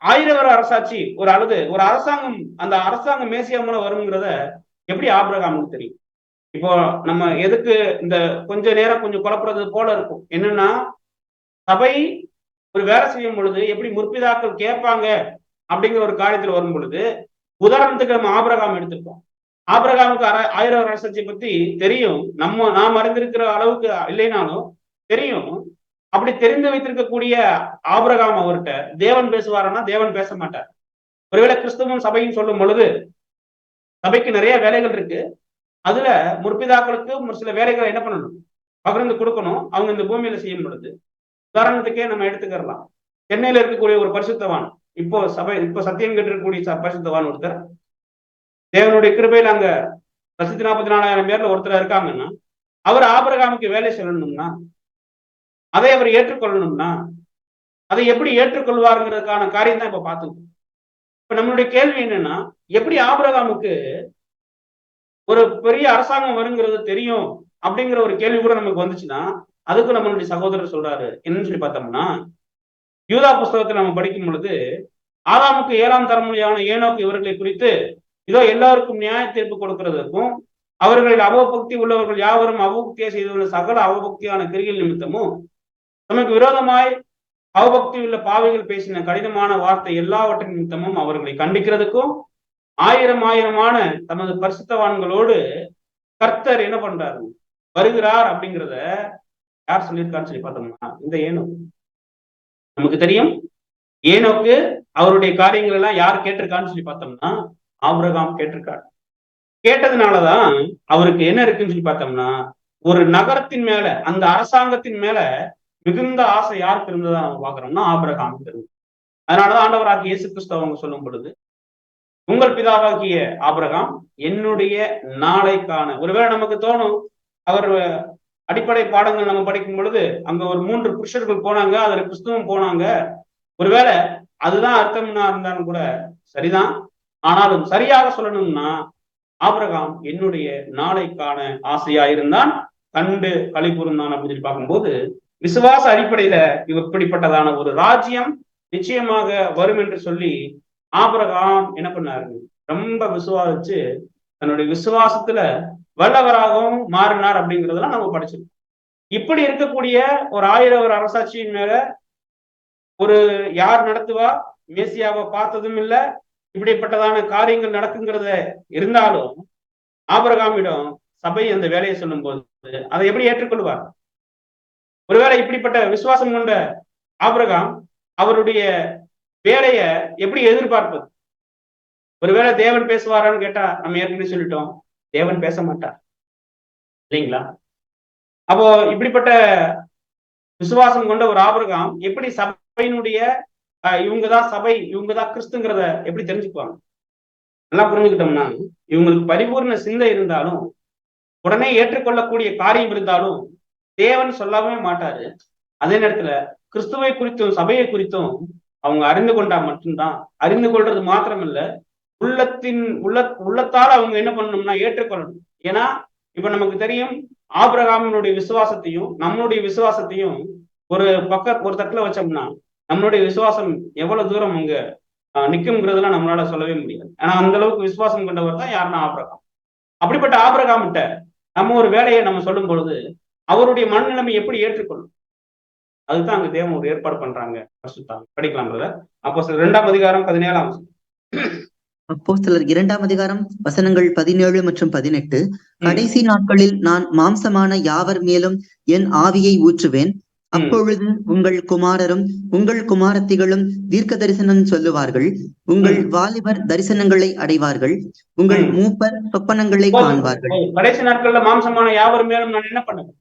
1000 வருட அரசாட்சி ஒரு அரசாங்கம், அந்த அரசாங்கம் மேசியா மூலம் வருங்கிறத எப்படி ஆபிரகாமுக்கு தெரியும்? இப்போ நம்ம எதுக்கு இந்த கொஞ்ச நேரம் கொஞ்சம் குழப்பறது போல இருக்கும். என்னன்னா, சபை ஒரு வேலை செய்யும் பொழுது எப்படி முற்பிதாக்கள் கேட்பாங்க அப்படிங்கிற ஒரு காரியத்தில் வரும் பொழுது, உதாரணத்துக்கு நம்ம ஆபிரகாம் எடுத்துப்போம். ஆபிரகாமுக்கு 1000 வருட அரசாட்சியை பத்தி தெரியும். நாம் அறிந்திருக்கிற அளவுக்கு இல்லைனாலும் தெரியும். அப்படி தெரிந்து வைத்திருக்கக்கூடிய ஆபிரகாம் அவர்கிட்ட தேவன் பேசுவாருன்னா தேவன் பேச மாட்டார். ஒருவேளை கிறிஸ்துவும் சபையும் சொல்லும் பொழுது, சபைக்கு நிறைய வேலைகள் இருக்கு, அதுல முற்பிதாக்களுக்கு ஒரு சில வேலைகளை என்ன பண்ணணும், பகிர்ந்து கொடுக்கணும். அவங்க இந்த பூமியில செய்யும் பொழுது, உதாரணத்துக்கே நம்ம எடுத்துக்கலாம், சென்னையில இருக்கக்கூடிய ஒரு பரிசுத்தவான், இப்போ சத்தியம் கேட்டிருக்கக்கூடிய பரிசுத்தவான் ஒருத்தர், தேவனுடைய கிருபையில் அங்க 144,000 பேர்ல ஒருத்தர் இருக்காங்கன்னா, அவர் ஆபிரகாமுக்கு வேலை சொல்லணும்னா, அதை அவர் ஏற்றுக்கொள்ளணும்னா, அதை எப்படி ஏற்றுக்கொள்வாருங்கிறதுக்கான காரியம் தான் இப்ப பார்த்துக்கணும். இப்ப நம்மளுடைய கேள்வி என்னன்னா, எப்படி ஆபிரகாமுக்கு ஒரு பெரிய அரசாங்கம் வருங்கிறது தெரியும் அப்படிங்கிற ஒரு கேள்வி கூட நமக்கு வந்துச்சுன்னா, அதுக்கு நம்மளுடைய சகோதரர் சொல்றாரு என்னன்னு சொல்லி பார்த்தோம்னா, யூதா புஸ்தகத்தை நம்ம படிக்கும் பொழுது, ஆதாமுக்கு 7ஆம் தலைமுறையான ஏனோக்கு இவர்களை குறித்து இதோ எல்லாருக்கும் நியாய தீர்ப்பு கொடுக்கிறதுக்கும், அவர்களில் அவபக்தி உள்ளவர்கள் யாவரும் அவபக்தியை செய்துள்ள சகல அவபக்தியான கிரிகள் நிமித்தமும், நமக்கு விரோதமாய் அவபக்தி உள்ள பாவிகள் பேசின கடினமான வார்த்தை எல்லாவற்றின் நிமித்தமும் அவர்களை கண்டிக்கிறதுக்கும், 1000 தமது பரிசுத்தவான்களோடு கர்த்தர் என்ன பண்றாரு, வருகிறார் அப்படிங்கிறத யார் சொல்லியிருக்கான்னு சொல்லி பார்த்தோம்னா, இந்த ஏனோக்கு. நமக்கு தெரியும், ஏனோக்கு அவருடைய காரியங்கள் எல்லாம் யார் கேட்டிருக்கான்னு சொல்லி பார்த்தோம்னா, ஆபிரகாம் கேட்டிருக்காரு. கேட்டதுனாலதான் அவருக்கு என்ன இருக்குன்னு சொல்லி பார்த்தோம்னா, ஒரு நகரத்தின் மேல, அந்த அரசாங்கத்தின் மேல மிகுந்த ஆசை யாருக்கு இருந்ததா நம்ம பாக்குறோம்னா ஆபிரகாமுக்கு இருந்தது. அதனாலதான் ஆண்டவராகிய இயேசு கிறிஸ்து அவங்க சொல்லும் பொழுது, உங்கள் பிதாவாகிய ஆபிரகாம் என்னுடைய நாளைக்கான, ஒருவேளை நமக்கு தோணும், அவர் அடிப்படை பாடங்கள் நம்ம படிக்கும் பொழுது அங்க ஒரு 3 புருஷர்கள் போனாங்க, அதுல கிறிஸ்துவும் போனாங்க, ஒருவேளை அதுதான் அர்த்தம்னா இருந்தாலும் கூட சரிதான். ஆனாலும் சரியாக சொல்லணும்னா, ஆபிரகாம் என்னுடைய நாளைக்கான ஆசையா இருந்தான், கண்டு களி கூர்ந்தான் அப்படின்னு சொல்லி பார்க்கும்போது, விசுவாச அடிப்படையில இப்படிப்பட்டதான ஒரு ராஜ்யம் நிச்சயமாக வரும் என்று சொல்லி ஆபிரகாம் என்ன பண்ணாரு, ரொம்ப விசுவாசிச்சு தன்னுடைய விசுவாசத்துல வல்லவராகவும் மாறினார் அப்படிங்கிறதெல்லாம் நம்ம படிச்சிருக்கோம். இப்படி இருக்கக்கூடிய ஒரு 1000 வருட அரசாட்சியின் மேல ஒரு யார் நடத்துவா, மேசியாவை பார்த்ததும் இல்லை, இப்படிப்பட்டதான காரியங்கள் நடக்குங்கிறத இருந்தாலும் ஆபிரகாமிடம் சபை அந்த வேலையை சொல்லும் போது அதை எப்படி ஏற்றுக்கொள்வார்? ஒருவேளை இப்படிப்பட்ட விசுவாசம் கொண்ட ஆபிரகாம் அவருடைய வேலைய எப்படி எதிர்பார்ப்பது? ஒருவேளை தேவன் பேசுவாரான்னு கேட்டா நம்ம ஏற்கனவே சொல்லிட்டோம், தேவன் பேச மாட்டார் இல்லைங்களா? அப்போ இப்படிப்பட்ட விசுவாசம் கொண்ட ஒரு ஆபிரகாம் எப்படி சபையினுடைய இவங்கதான் சபை, இவங்கதான் கிறிஸ்துங்கிறத எப்படி தெரிஞ்சுக்குவாங்க? நல்லா புரிஞ்சுக்கிட்டோம்னா, இவங்களுக்கு பரிபூர்ண சிந்தை இருந்தாலும், உடனே ஏற்றுக்கொள்ளக்கூடிய காரியம் இருந்தாலும் தேவன் சொல்லவே மாட்டாரு. அதே நேரத்துல கிறிஸ்துவை குறித்தும் சபையை குறித்தும் அவங்க அறிந்து கொண்டா மட்டும்தான், அறிந்து கொள்றது மாத்திரமில்ல, உள்ளத்தால் அவங்க என்ன பண்ணணும்னா ஏற்றுக்கொள்ளணும். ஏன்னா இப்ப நமக்கு தெரியும், ஆபிரகாமினுடைய விசுவாசத்தையும் நம்மளுடைய விசுவாசத்தையும் ஒரு தட்டுல வச்சோம்னா நம்மளுடைய விசுவாசம் எவ்வளவு தூரம் அங்க நிக்கும்ங்கிறதுலாம் நம்மளால சொல்லவே முடியாது. ஆனா அந்த அளவுக்கு விசுவாசம் கொண்டவர் தான் யாருன்னா ஆபிரகாம். அப்படிப்பட்ட ஆபிரகாம்கிட்ட நம்ம ஒரு வேலையை நம்ம சொல்லும் பொழுது அவருடைய மனநிலைமை எப்படி ஏற்றுக்கொள்ளும்? அதுதான் அங்க தேவன் ஒரு ஏற்பாடு பண்றாங்க. படிக்கலாம் பிரதர். அப்போஸ்தலர் 2ஆம் அதிகாரம் 17ஆம் வசனம். அப்போஸ்தலர் 2ஆம் அதிகாரம் வசனங்கள் 17 மற்றும் 18. கடைசி நாட்களில் நான் மாம்சமான யாவர் மேலும் என் ஆவியை ஊற்றுவேன், அப்பொழுது உங்கள் குமாரரும் உங்கள் குமாரத்திகளும் தீர்க்க தரிசனம் சொல்லுவார்கள், உங்கள் வாலிபர் தரிசனங்களை அடைவார்கள், உங்கள் மூப்பர் சொப்பனங்களை காண்பார்கள். கடைசி நாட்கள்ல மாம்சமான யாவர் மேலும் நான் என்ன பண்ணுவேன்,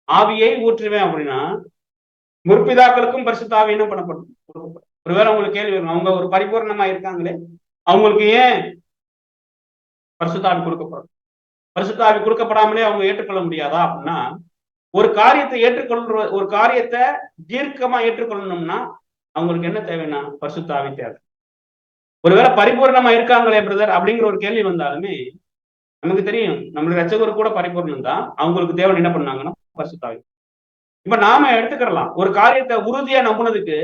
ஆவியை ஊற்றுவேன் அப்படின்னா முற்பிதாக்களுக்கும் பரிசுத்த ஆவி என்ன பண்ணப்படும்? ஒருவேளை உங்களுக்கு கேள்வி வரும், அவங்க ஒரு பரிபூர்ணமா இருக்காங்களே, அவங்களுக்கு ஏன் பரிசுத்த ஆவி கொடுக்கப்படும்? பரிசுத்த ஆவி கொடுக்கப்படாமலே அவங்க ஏற்றுக்கொள்ள முடியாதா அப்படின்னா, ஒரு காரியத்தை தீர்க்கமா ஏற்றுக்கொள்ளணும்னா அவங்களுக்கு என்ன தேவைன்னா பரிசுத்த ஆவி தேவை. ஒருவேளை பரிபூர்ணமா இருக்காங்களே பிரதர் அப்படிங்கிற ஒரு கேள்வி வந்தாலுமே நமக்கு தெரியும், நம்மளுடைய ரட்சகர் கூட பரிபூர்ணம் தான். அவங்களுக்கு தேவன் என்ன பண்ணாங்கன்னா பரிசுத்தாவி. இப்ப நாம எடுத்துக்கலாம் ஒரு காரியத்தை உறுதியா நம்புனதுக்கு,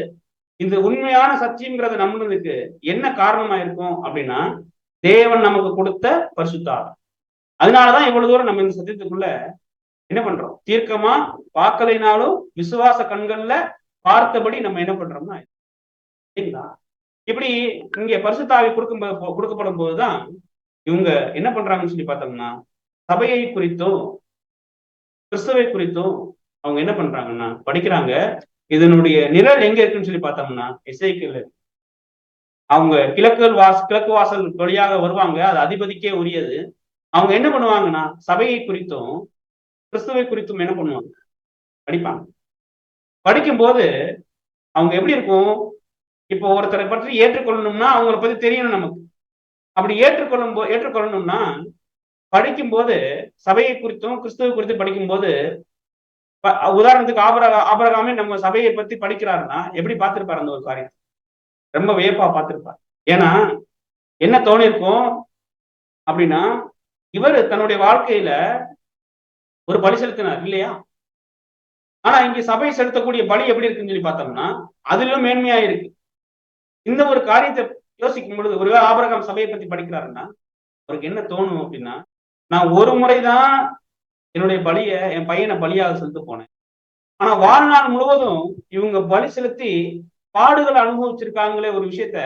இந்த உண்மையான சத்தியம்ங்கிறத நம்புனதுக்கு என்ன காரணமா இருக்கும் அப்படின்னா, தேவன் நமக்கு கொடுத்த பரிசுத்தாவி. அதனாலதான் இவ்வளவு தூரம் நம்ம இந்த சத்தியத்துக்குள்ள என்ன பண்றோம், தீர்க்கமா பார்க்கலைனாலும் விசுவாச கண்கள்ல பார்த்தபடி நம்ம என்ன பண்றோம்னா, சரிங்களா? இப்படி இங்க பரிசுத்தாவி கொடுக்கப்படும் போதுதான் இவங்க என்ன பண்றாங்கன்னு சொல்லி பார்த்தோம்னா, சபையை குறித்தும் கிறிஸ்துவை குறித்தும் அவங்க என்ன பண்றாங்கன்னா படிக்கிறாங்க. இதனுடைய நிழல் எங்க இருக்குன்னு சொல்லி பார்த்தோம்னா எசேக்கியேல். அவங்க கிழக்கு வாசல் வழியாக வருவாங்க, அது அதிபதிக்கே உரியது. அவங்க என்ன பண்ணுவாங்கன்னா சபையை குறித்தும் கிறிஸ்துவை குறித்தும் என்ன பண்ணுவாங்க, படிப்பாங்க. படிக்கும்போது அவங்க எப்படி இருக்கும், இப்போ ஒருத்தரை பற்றி ஏற்றுக்கொள்ளணும்னா அவங்கள பத்தி தெரியணும் நமக்கு. அப்படி ஏற்றுக்கொள்ளணும்னா படிக்கும்போது சபையை குறித்தும் கிறிஸ்துவை குறித்தும் படிக்கும்போது, உதாரணத்துக்கு ஆபிரகாமே நம்ம சபையை பத்தி படிக்கிறாருன்னா எப்படி பார்த்திருப்பாரு, அந்த ஒரு காரியம் ரொம்ப வியப்பா பார்த்திருப்பார். ஏன்னா என்ன தோணிருக்கும் அப்படின்னா, இவர் தன்னுடைய வாழ்க்கையில ஒரு பலி செலுத்தினார் இல்லையா? ஆனா இங்க சபை செலுத்தக்கூடிய பலி எப்படி இருக்குன்னு சொல்லி பார்த்தோம்னா அதிலும் மேன்மையா இருக்கு. இந்த ஒரு காரியத்தை யோசிக்கும் பொழுது, ஒருவேளை ஆபிரகாம் சபையை பத்தி படிக்கிறாருன்னா அவருக்கு என்ன தோணும் அப்படின்னா, நான் ஒரு முறைதான் என்னுடைய பலியை என் பையனை பலியாக செலுத்த போனேன். ஆனா வாழ்நாள் முழுவதும் இவங்க பலி செலுத்தி பாடுகளை அனுபவிச்சிருக்காங்களே ஒரு விஷயத்த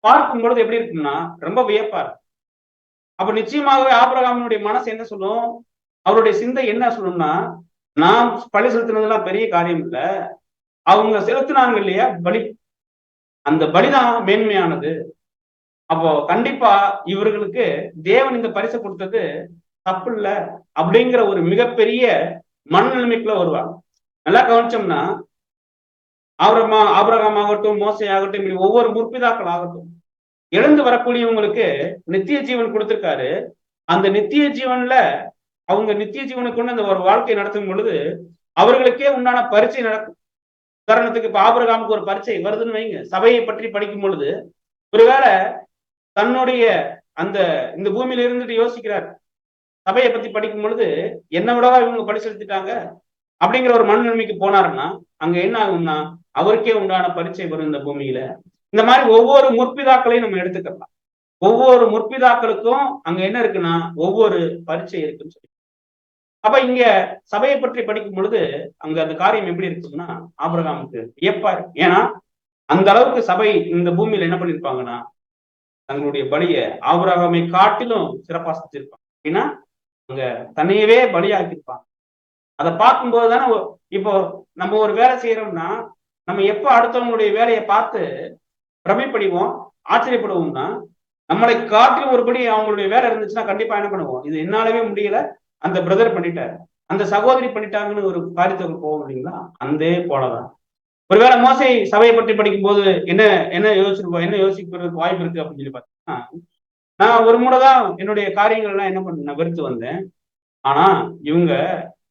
பார்க்கும் பொழுது எப்படி இருக்குன்னா ரொம்ப வியப்பா இருக்கு. அப்ப நிச்சயமாகவே ஆபிரகாமினுடைய மனசு என்ன சொல்லும், அவருடைய சிந்தை என்ன சொல்லும்னா, நான் பலி செலுத்தினதெல்லாம் பெரிய காரியம் இல்ல, அவங்க செலுத்தினாங்க இல்லையா பலி, அந்த பலிதான் மேன்மையானது. அப்போ கண்டிப்பா இவர்களுக்கு தேவன் இந்த பரிசை கொடுத்தது தப்பு இல்ல அப்படிங்கிற ஒரு மிகப்பெரிய மனநிலைமைக்குள்ள வருவாங்க. நல்லா கவனிச்சோம்னா ஆபிரகாம் ஆகட்டும், மோசே ஆகட்டும், இப்படி ஒவ்வொரு முற்பிதாக்கள் ஆகட்டும், எழுந்து வரக்கூடியவங்களுக்கு நித்திய ஜீவன் கொடுத்திருக்காரு. அந்த நித்திய ஜீவன்ல அவங்க நித்திய ஜீவனுக்கு கொண்டு அந்த ஒரு வாழ்க்கை நடத்தும் பொழுது அவர்களுக்கே உண்டான பரீட்சை நடக்கும். உதாரணத்துக்கு இப்ப ஆபிரகாமுக்கு ஒரு பரீட்சை வருதுன்னு வைங்க, சபையை பற்றி படிக்கும் பொழுது ஒருவேளை தன்னுடைய அந்த இந்த பூமியில இருந்துட்டு யோசிக்கிறார், சபையை பத்தி படிக்கும் பொழுது என்ன விடவா இவங்க படி செலுத்திட்டாங்க அப்படிங்கிற ஒரு மனநிலைமைக்கு போனாருன்னா அங்க என்ன ஆகும்னா அவருக்கே உண்டான பரீட்சை வரும் இந்த பூமியில. இந்த மாதிரி ஒவ்வொரு முற்பிதாக்களையும் நம்ம எடுத்துக்கலாம். ஒவ்வொரு முற்பிதாக்களுக்கும் அங்க என்ன இருக்குன்னா ஒவ்வொரு பரீட்சை இருக்குன்னு சொல்லி. அப்ப இங்க சபையை பற்றி படிக்கும் பொழுது அங்க அந்த காரியம் எப்படி இருக்குன்னா ஆபிரகாமுக்கு வியப்பா இருக்கு. ஏன்னா அந்த அளவுக்கு சபை இந்த பூமியில என்ன பண்ணிருப்பாங்கன்னா தங்களுடைய பலியை ஆபிரகாமை காட்டிலும் சிறப்பா செஞ்சிருப்பாங்க. அப்படின்னா அங்க தன்னையவே பலியாக்கியிருப்பாங்க. அதை பார்க்கும்போது தானே இப்போ நம்ம ஒரு வேலை செய்யறோம்னா நம்ம எப்ப அடுத்தவங்களுடைய வேலையை பார்த்து பிரமிப்படைவோம், ஆச்சரியப்படுவோம்னா நம்மளை காட்டிலும் ஒருபடி அவங்களுடைய வேலை இருந்துச்சுன்னா கண்டிப்பா என்ன பண்ணுவோம், இது என்னாலவே முடியல, அந்த பிரதர் பண்ணிட்டாரு, அந்த சகோதரி பண்ணிட்டாங்கன்னு ஒரு காரியத்துக்கு போக முடியுங்களா? அந்த போலதான் ஒருவேளை மோசே சபையை பற்றி படிக்கும் போது என்ன என்ன யோசிச்சிருப்போம், என்ன யோசிக்கிறதுக்கு வாய்ப்பு இருக்கு அப்படின்னு சொல்லி பார்த்தீங்கன்னா, நான் ஒரு முறைதான் என்னுடைய காரியங்கள்லாம் என்ன பண்ண வெறுத்து வந்தேன். ஆனா இவங்க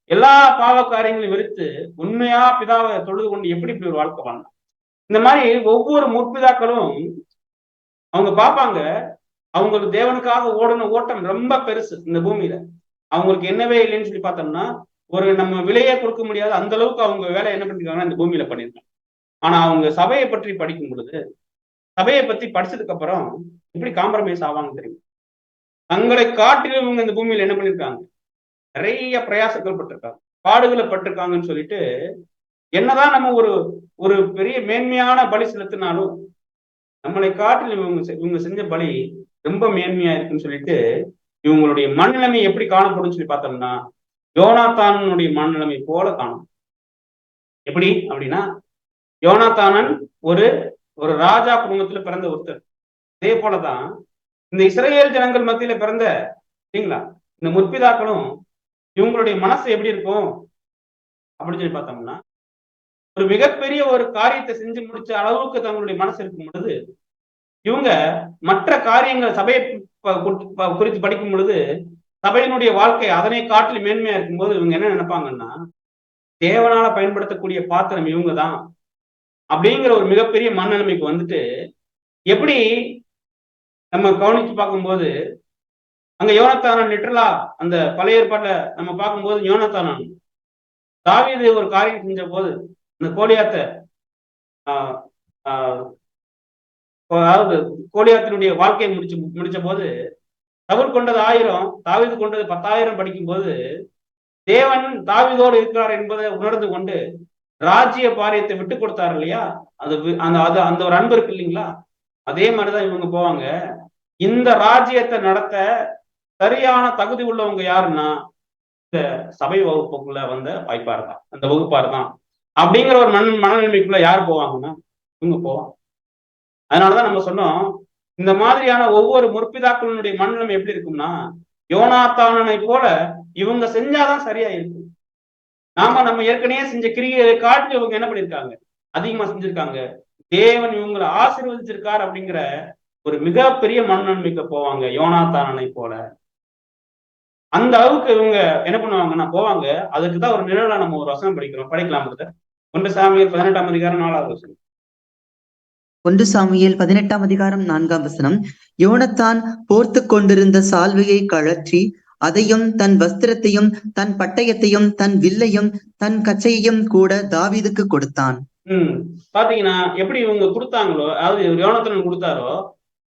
எல்லா பாவ காரியங்களையும் வெறுத்து உண்மையா பிதாவை தொழுது கொண்டு எப்படி இப்படி ஒரு வாழ்க்கை வாழலாம். இந்த மாதிரி ஒவ்வொரு முற்பிதாக்களும் அவங்க பார்ப்பாங்க, அவங்களுக்கு தேவனுக்காக ஓடின ஓட்டம் ரொம்ப பெருசு இந்த பூமியில. அவங்களுக்கு என்னவே இல்லைன்னு சொல்லி பார்த்தோம்னா ஒரு நம்ம விலையே கொடுக்க முடியாத அந்த அளவுக்கு அவங்க வேலை என்ன பண்ணிருக்காங்கன்னா இந்த பூமியில பண்ணிருக்காங்க. ஆனா அவங்க சபையை பற்றி படிக்கும் பொழுது, சபையை பத்தி படிச்சதுக்கு அப்புறம் எப்படி காம்ப்ரமைஸ் ஆவாங்க தெரியும். தங்களை காட்டிலும் இவங்க இந்த பூமியில என்ன பண்ணிருக்காங்க, நிறைய பிரயாசங்கள் பட்டிருக்காங்க, பாடுகளை பட்டிருக்காங்கன்னு சொல்லிட்டு என்னதான் நம்ம ஒரு பெரிய மேன்மையான பலி செலுத்தினாலும் நம்மளை காட்டிலும் இவங்க செஞ்ச பலி ரொம்ப மேன்மையா இருக்குன்னு சொல்லிட்டு இவங்களுடைய மனநிலைமை எப்படி காணப்படும் சொல்லி பார்த்தோம்னா யோனாத்தானுடைய மனநிலைமை போல காணும். எப்படி அப்படின்னா, யோனாத்தானன் ஒரு ஒரு ராஜா குடும்பத்துல பிறந்த ஒருத்தர். அதே போலதான் இந்த இஸ்ரேல் ஜனங்கள் மத்தியில பிறந்த சரிங்களா இந்த முற்பிதாக்களும் இவங்களுடைய மனசு எப்படி இருக்கும் அப்படின்னு சொல்லி பார்த்தோம்னா ஒரு மிகப்பெரிய ஒரு காரியத்தை செஞ்சு முடிச்ச அளவுக்கு தங்களுடைய மனசு இருக்கும் பொழுது இவங்க மற்ற காரியங்கள் சபையை குறித்து படிக்கும் பொழுது சபையினுடைய வாழ்க்கை அதனை காட்டில் மேன்மையா இருக்கும்போது இவங்க என்ன நினைப்பாங்கன்னா தேவனால பயன்படுத்தக்கூடிய பாத்திரம் இவங்க தான் அப்படிங்கிற ஒரு மிகப்பெரிய மனநிலைமைக்கு வந்துட்டு, எப்படி நம்ம கவனிச்சு பார்க்கும்போது அங்க யோனத்தானன் லிட்டரலா அந்த பழைய ஏற்பாட்டுல நம்ம பார்க்கும்போது யோனத்தானன் தாவீது ஒரு காரியம் செஞ்ச போது இந்த கோலியாத்த ஆஹ் ஆஹ் அதாவது கோலியாத்தினுடைய வாழ்க்கையை முடிச்ச போது சவுல் கொண்டது 1000, தாவீது கொண்டது 10,000 படிக்கும் போது தேவன் தாவீதோடு இருக்கிறார் என்பதை உணர்ந்து கொண்டு ராஜ்ய பாரியத்தை விட்டு கொடுத்தாரு இல்லையா? அது அந்த அது அந்த ஒரு அன்பு இருக்கு இல்லைங்களா? அதே மாதிரிதான் இவங்க போவாங்க. இந்த ராஜ்யத்தை நடத்த சரியான தகுதி உள்ளவங்க யாருன்னா இந்த சபை வகுப்புக்குள்ள வந்த வாய்ப்பார் தான், அந்த வகுப்பார் தான் அப்படிங்கிற ஒரு மனநிலைமைக்குள்ள யார் போவாங்கன்னா இவங்க போவாங்க. அதனாலதான் நம்ம சொன்னோம், இந்த மாதிரியான ஒவ்வொரு முற்பிதாக்களினுடைய மனநிலைமை எப்படி இருக்கும்னா யோனாத்தானனை போல இவங்க செஞ்சாதான் சரியா இருக்கும். நம்ம ஏற்கனவே செஞ்ச கிரியை காட்டி இவங்க என்ன பண்ணிருக்காங்க, அதிகமா செஞ்சிருக்காங்க. தேவன் இவங்களை ஆசீர்வதிச்சிருக்கார் அப்படிங்கிற ஒரு மிகப்பெரிய மனநன்மைக்கு போவாங்க யோனாத்தானனை போல. அந்த அளவுக்கு இவங்க என்ன பண்ணுவாங்கன்னா போவாங்க. அதுக்குதான் ஒரு நிழலா நம்ம ஒரு வசனம் படிக்கலாம். 1 சாமுவேல் 18ஆம் அதிகாரம் 4வது வசனம். 1 சாமுவேல் 18ஆம் அதிகாரம் 4ஆம் வசனம். யோனத்தான் போர்த்து கொண்டிருந்த சால்வையை கழற்றி அதையும் தன் வஸ்திரத்தையும் தன் பட்டயத்தையும் தன் வில்லையும் தன் கச்சையையும் கூட தாவீதுக்கு கொடுத்தான். பாத்தீங்கன்னா எப்படி இவங்க கொடுத்தாங்களோ, அதாவது யோனத்தான் கொடுத்தாரோ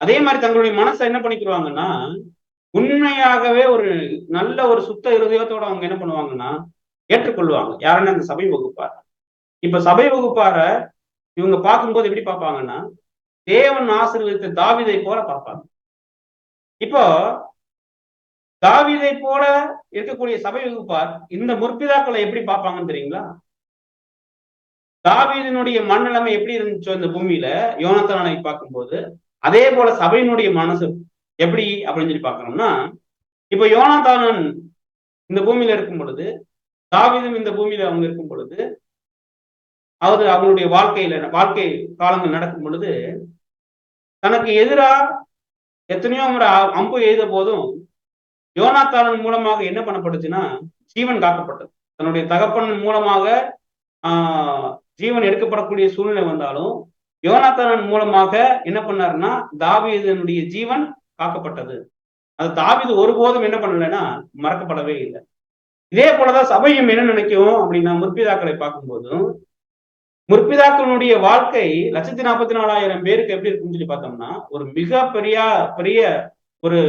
அதே மாதிரி தங்களுடைய மனசை என்ன பண்ணிக்கிடுவாங்கன்னா உண்மையாகவே ஒரு நல்ல ஒரு சுத்த இருதயத்தோட அவங்க என்ன பண்ணுவாங்கன்னா ஏற்றுக்கொள்வாங்க. யாருன்னா அந்த சபை வகுப்பார். இப்ப சபை வகுப்பார இவங்க பார்க்கும்போது எப்படி பார்ப்பாங்கன்னா தேவன் ஆசீர்வதித்த தாவீதை போல பார்ப்பாங்க. இப்போ தாவீதை போல இருக்கக்கூடிய சபை வகுப்பார் இந்த முற்பிதாக்களை எப்படி பார்ப்பாங்கன்னு தெரியுங்களா? தாவீதினுடைய மனநிலைமை எப்படி இருந்துச்சோ இந்த பூமியில யோனத்தானை பார்க்கும்போது அதே போல சபையினுடைய மனசு எப்படி அப்படின்னு சொல்லி பார்க்கணும்னா, இப்ப யோனத்தானன் இந்த பூமியில இருக்கும் பொழுது, தாவீதும் இந்த பூமியில அவங்க இருக்கும் பொழுது, அவங்களுடைய வாழ்க்கை காலங்கள் நடக்கும் பொழுது தனக்கு எதிரா எத்தனையோ முறை அம்பு எய்த போதும் யோனாத்தானன் மூலமாக என்ன பண்ணப்பட்டுச்சுன்னா ஜீவன் காக்கப்பட்டது. தன்னுடைய தகப்பன் மூலமாக ஜீவன் எடுக்கப்படக்கூடிய சூழ்நிலை வந்தாலும் யோனாத்தானன் மூலமாக என்ன பண்ணாருன்னா தாவீதனுடைய ஜீவன் காக்கப்பட்டது. அது தாவீது ஒருபோதும் என்ன பண்ணலைன்னா மறக்கப்படவே இல்லை. இதே போலதான் சபையும் என்ன நினைக்கும் அப்படின்னா முற்பிதாக்களை பார்க்கும்போதும் முற்பிதாக்களுடைய வாழ்க்கை 1,44,000 பேருக்கு எப்படி இருக்குன்னு சொல்லி பார்த்தோம்னா ஒரு மிக பெரிய ஒரு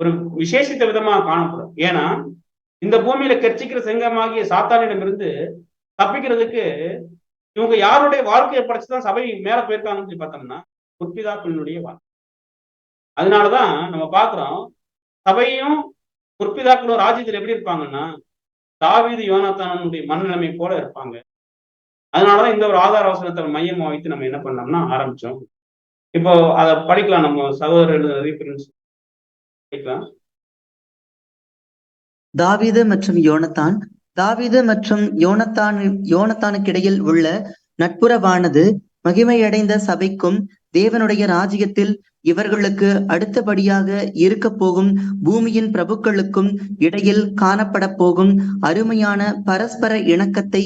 ஒரு விசேஷித்த விதமாக காணப்படும். ஏன்னா இந்த பூமியில கெர்ச்சிக்கிற செங்கமாகிய சாத்தானிடமிருந்து தப்பிக்கிறதுக்கு இவங்க யாருடைய வாழ்க்கையை படைச்சுதான் சபை மேல போயிருக்காங்கன்னு சொல்லி பார்த்தோம்னா முற்பிதாக்களினுடைய வாழ்க்கை. அதனாலதான் நம்ம பார்க்கிறோம் சபையும் முற்பிதாக்களும் ராஜ்யத்தில் எப்படி இருப்பாங்கன்னா தாவீது யோனாத்தானுடைய மனநிலைமை போல இருப்பாங்க. அதனாலதான் இந்த ஒரு ஆதார வசனத்தை மையமா வைத்து நம்ம என்ன பண்ணோம்னா ஆரம்பிச்சோம். இப்போ அதை படிக்கலாம், நம்ம சகோதரர்கள் படிக்கலாம். தாவீது மற்றும் யோனத்தான். தாவீது மற்றும் யோனத்தானுக்கு இடையில் உள்ள நட்புறவானது மகிமையடைந்த சபைக்கும் தேவனுடைய ராஜ்யத்தில் இவர்களுக்கு அடுத்தபடியாக இருக்க போகும் பூமியின் பிரபுக்களுக்கும் இடையில் காணப்பட போகும் அருமையான பரஸ்பர இணக்கத்தை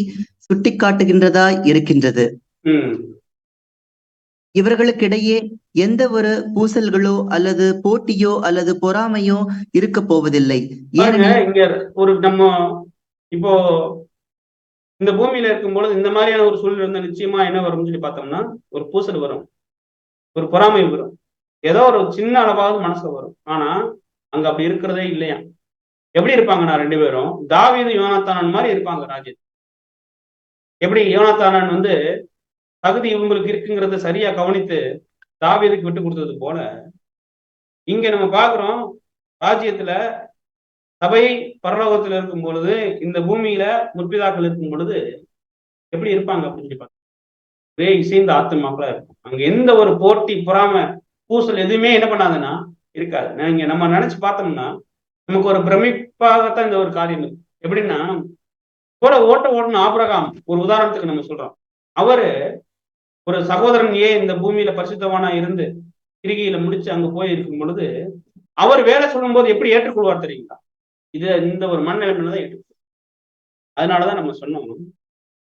சுட்டிக்காட்டுகின்றதாய் இருக்கின்றது. இவர்களுக்கிடையே எந்த ஒரு பூசல்களோ அல்லது போட்டியோ அல்லது பொறாமையோ இருக்க போவதில்லை. இங்க ஒரு நம்ம இப்போ இந்த பூமியில இருக்கும் பொழுது இந்த மாதிரியான ஒரு சூழ்நிலை இருந்தா நிச்சயமா என்ன வரும்னு சொல்லி பார்த்தோம்னா ஒரு பூசல் வரும், ஒரு பொறாமை வரும், ஏதோ ஒரு சின்ன அளவாவது மனசு வரும். ஆனா அங்க அப்படி இருக்கிறதே இல்லையா? எப்படி இருப்பாங்கன்னா 2 பேரும் தாவீது யோனாத்தானன் மாதிரி இருப்பாங்க ராஜ்யத்தில். எப்படி யோனாத்தானன் தகுதி இவங்களுக்கு இருக்குங்கிறத சரியா கவனித்து தாவீதுக்கு விட்டு கொடுத்தது போல இங்க நம்ம பாக்குறோம் ராஜ்யத்துல சபை பரலோகத்துல இருக்கும் பொழுது இந்த பூமியில முற்பிதாக்கள் இருக்கும் பொழுது எப்படி இருப்பாங்க அப்படின்னு சொல்லி பாருங்க. ஒரே இசைந்த ஆத்துமாக்களா இருக்கும். அங்க எந்த ஒரு போட்டி பொறாம பூசல் எதுவுமே என்ன பண்ணாதுன்னா இருக்காது. நம்ம நினைச்சு பார்த்தோம்னா நமக்கு ஒரு பிரமிப்பாகத்தான் இந்த ஒரு காரியம் இருக்கு. எப்படின்னா கூட ஓடணும் ஆபிரகாம் ஒரு உதாரணத்துக்கு நம்ம சொல்றோம். அவரு ஒரு சகோதரன் இந்த பூமியில பரிசுத்தவானா இருந்து கிரிகையில முடிச்சு அங்க போய் இருக்கும் பொழுது அவர் வேலை சொல்லும் போது எப்படி ஏற்றுக்கொள்வார் தெரியுங்களா? இந்த ஒரு மனநிலைமையில தான் ஏற்றுக்கொள்வார். அதனாலதான் நம்ம சொன்னோம்,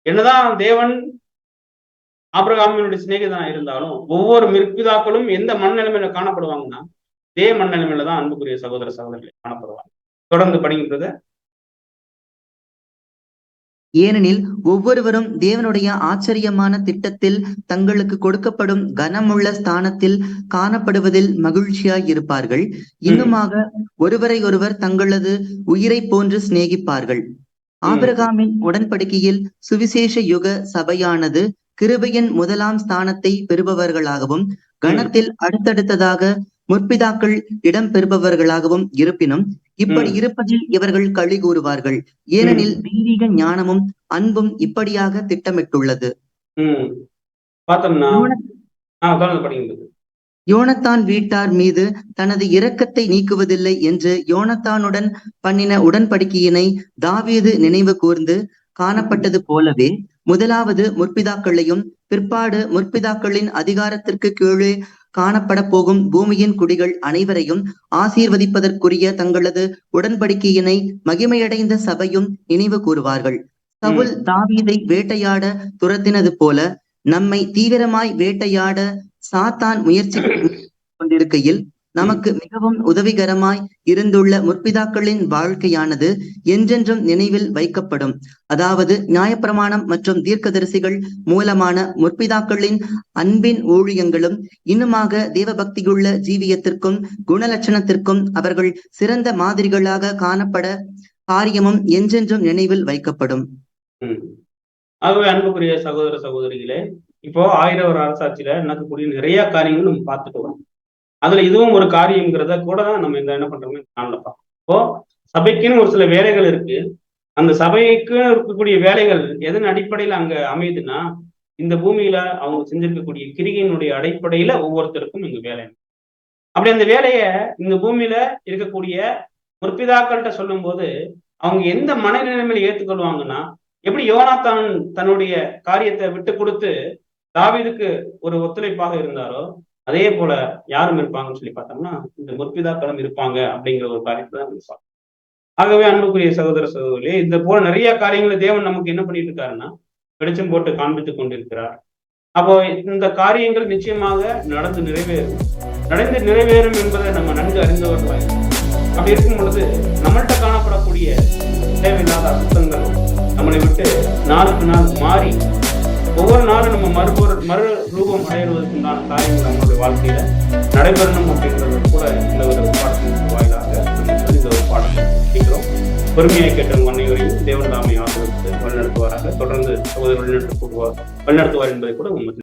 என்னதான் தேவன் ஆபிரகாமினுடைய சிநேகிதனா இருந்தாலும் ஒவ்வொரு மிற்பிதாக்களும் எந்த மனநிலைமையில காணப்படுவாங்கன்னா இதே மனநிலைமையில தான் அன்புக்குரிய சகோதர சகோதரிகளை காணப்படுவாங்க. தொடர்ந்து படிக்கின்றது. ஏனெனில் ஒவ்வொருவரும் தேவனுடைய ஆச்சரியமான திட்டத்தில் தங்களுக்கு கொடுக்கப்படும் கனமுள்ள ஸ்தானத்தில் காணப்படுவதில் மகிழ்ச்சியாய் இருப்பார்கள். இன்னுமாக ஒருவரை ஒருவர் தங்களது உயிரை போன்று சிநேகிப்பார்கள். ஆபிரகாமின் உடன்படிக்கையில் சுவிசேஷ யுக சபையானது கிருபையின் முதலாம் ஸ்தானத்தை பெறுபவர்களாகவும் கணத்தில் அடுத்தடுத்ததாக முற்பிதாக்கள் இடம் பெறுபவர்களாகவும் இருப்பினும் இப்படி இருப்பதில் இவர்கள் களி கூறுவார்கள். ஏனெனில் தெய்வீக ஞானமும் அன்பும் இப்படியாக திட்டமிட்டுள்ளது. யோனத்தான் வீட்டார் மீது தனது இரக்கத்தை நீக்குவதில்லை என்று யோனத்தானுடன் பண்ணின உடன்படிக்கையினை தாவீது நினைவு கூர்ந்து காணப்பட்டது போலவே முதலாவது முற்பிதாக்களையும் பிற்பாடு முற்பிதாக்களின் அதிகாரத்திற்கு கீழே காணப்பட போகும் பூமியின் குடிகள் அனைவரையும் ஆசீர்வதிப்பதற்குரிய தங்களது உடன்படிக்கையினை மகிமையடைந்த சபையும் நினைவு கூறுவார்கள். சவுல் தாவீதை வேட்டையாட துரத்தினது போல நம்மை தீவிரமாய் வேட்டையாட சாத்தான் முயற்சி கொண்டிருக்கையில் நமக்கு மிகவும் உதவிகரமாய் இருந்துள்ள முற்பிதாக்களின் வாழ்க்கையானது என்றென்றும் நினைவில் வைக்கப்படும். அதாவது நியாயப்பிரமாணம் மற்றும் தீர்க்கதரிசிகள் மூலமான முற்பிதாக்களின் அன்பின் ஊழியங்களும் இன்னுமாக தேவபக்தியுள்ள ஜீவியத்திற்கும் குணலட்சணத்திற்கும் அவர்கள் சிறந்த மாதிரிகளாக காணப்பட காரியமும் என்றென்றும் நினைவில் வைக்கப்படும். ஆகவே அன்புக்குரிய சகோதர சகோதரிகளே, இப்போ 1000 வருட அரசாட்சியில நடக்கக்கூடிய நிறைய காரியங்கள் நம்ம பார்த்துட்டு வரோம். அதுல இதுவும் ஒரு காரியம்ங்கிறத கூட தான் நம்ம என்ன பண்றோம்னு நாள்ல பார்ப்போம். இப்போ சபைக்குன்னு ஒரு சில வேலைகள் இருக்கு. அந்த சபைக்கு இருக்கக்கூடிய வேலைகள் எதன் அடிப்படையில அங்க அமையுதுன்னா, இந்த பூமியில அவங்க செஞ்சிருக்கக்கூடிய கிரிகையினுடைய அடிப்படையில ஒவ்வொருத்தருக்கும் இங்க வேலை. அப்படி அந்த வேலைய இந்த பூமியில இருக்கக்கூடிய முற்பிதாக்கள்கிட்ட சொல்லும் போது அவங்க எந்த மனநிலைமையில ஏற்றுக்கொள்வாங்கன்னா, எப்படி யோனாத்தான் தன்னுடைய காரியத்தை விட்டு கொடுத்து தாவீதுக்கு ஒரு ஒத்துழைப்பாக இருந்தாரோ அதே போல யாரும் இருப்பாங்கன்னு சொல்லி பார்த்தோம்னா இந்த முற்பிதாக்களும் இருப்பாங்க அப்படிங்கிற ஒரு காரியத்தை தான் நம்ம பார்க்கணும். ஆகவே அன்புக்குரிய சகோதர சகோதரிகளே, இந்த போல நிறைய காரியங்களை தேவன் நமக்கு என்ன பண்ணிட்டு இருக்காருன்னா வெளிச்சம் போட்டு காண்பித்துக் கொண்டிருக்கிறார். அப்போ இந்த காரியங்கள் நிச்சயமாக நடந்து நிறைவேறும் என்பதை நம்ம நன்கு அறிந்தவர்களாக. அப்படி இருக்கும் பொழுது நம்மள்கிட்ட காணப்படக்கூடிய தேவையில்லாத அசுத்தங்கள் நம்மளை விட்டு நாளுக்கு நாள் மாறி ஒவ்வொரு நாளும் நம்ம மறு ரூபம் அடைவதற்குண்டான காரியங்கள் நம்மளுடைய வாழ்க்கையில நடைபெறணும் அப்படிங்கிறது கூட இந்த ஒரு பாடத்தின் வாயிலாக நம்ம இந்த ஒரு பாடத்தை கேட்கிறோம். பொறுமையாக கேட்ட அனைவரையும் தேவன் தாமை ஆசிரியர் வழிநடத்துவாராக. தொடர்ந்து சகோதரர் வழிநடத்துவார் என்பதை கூட உண்மை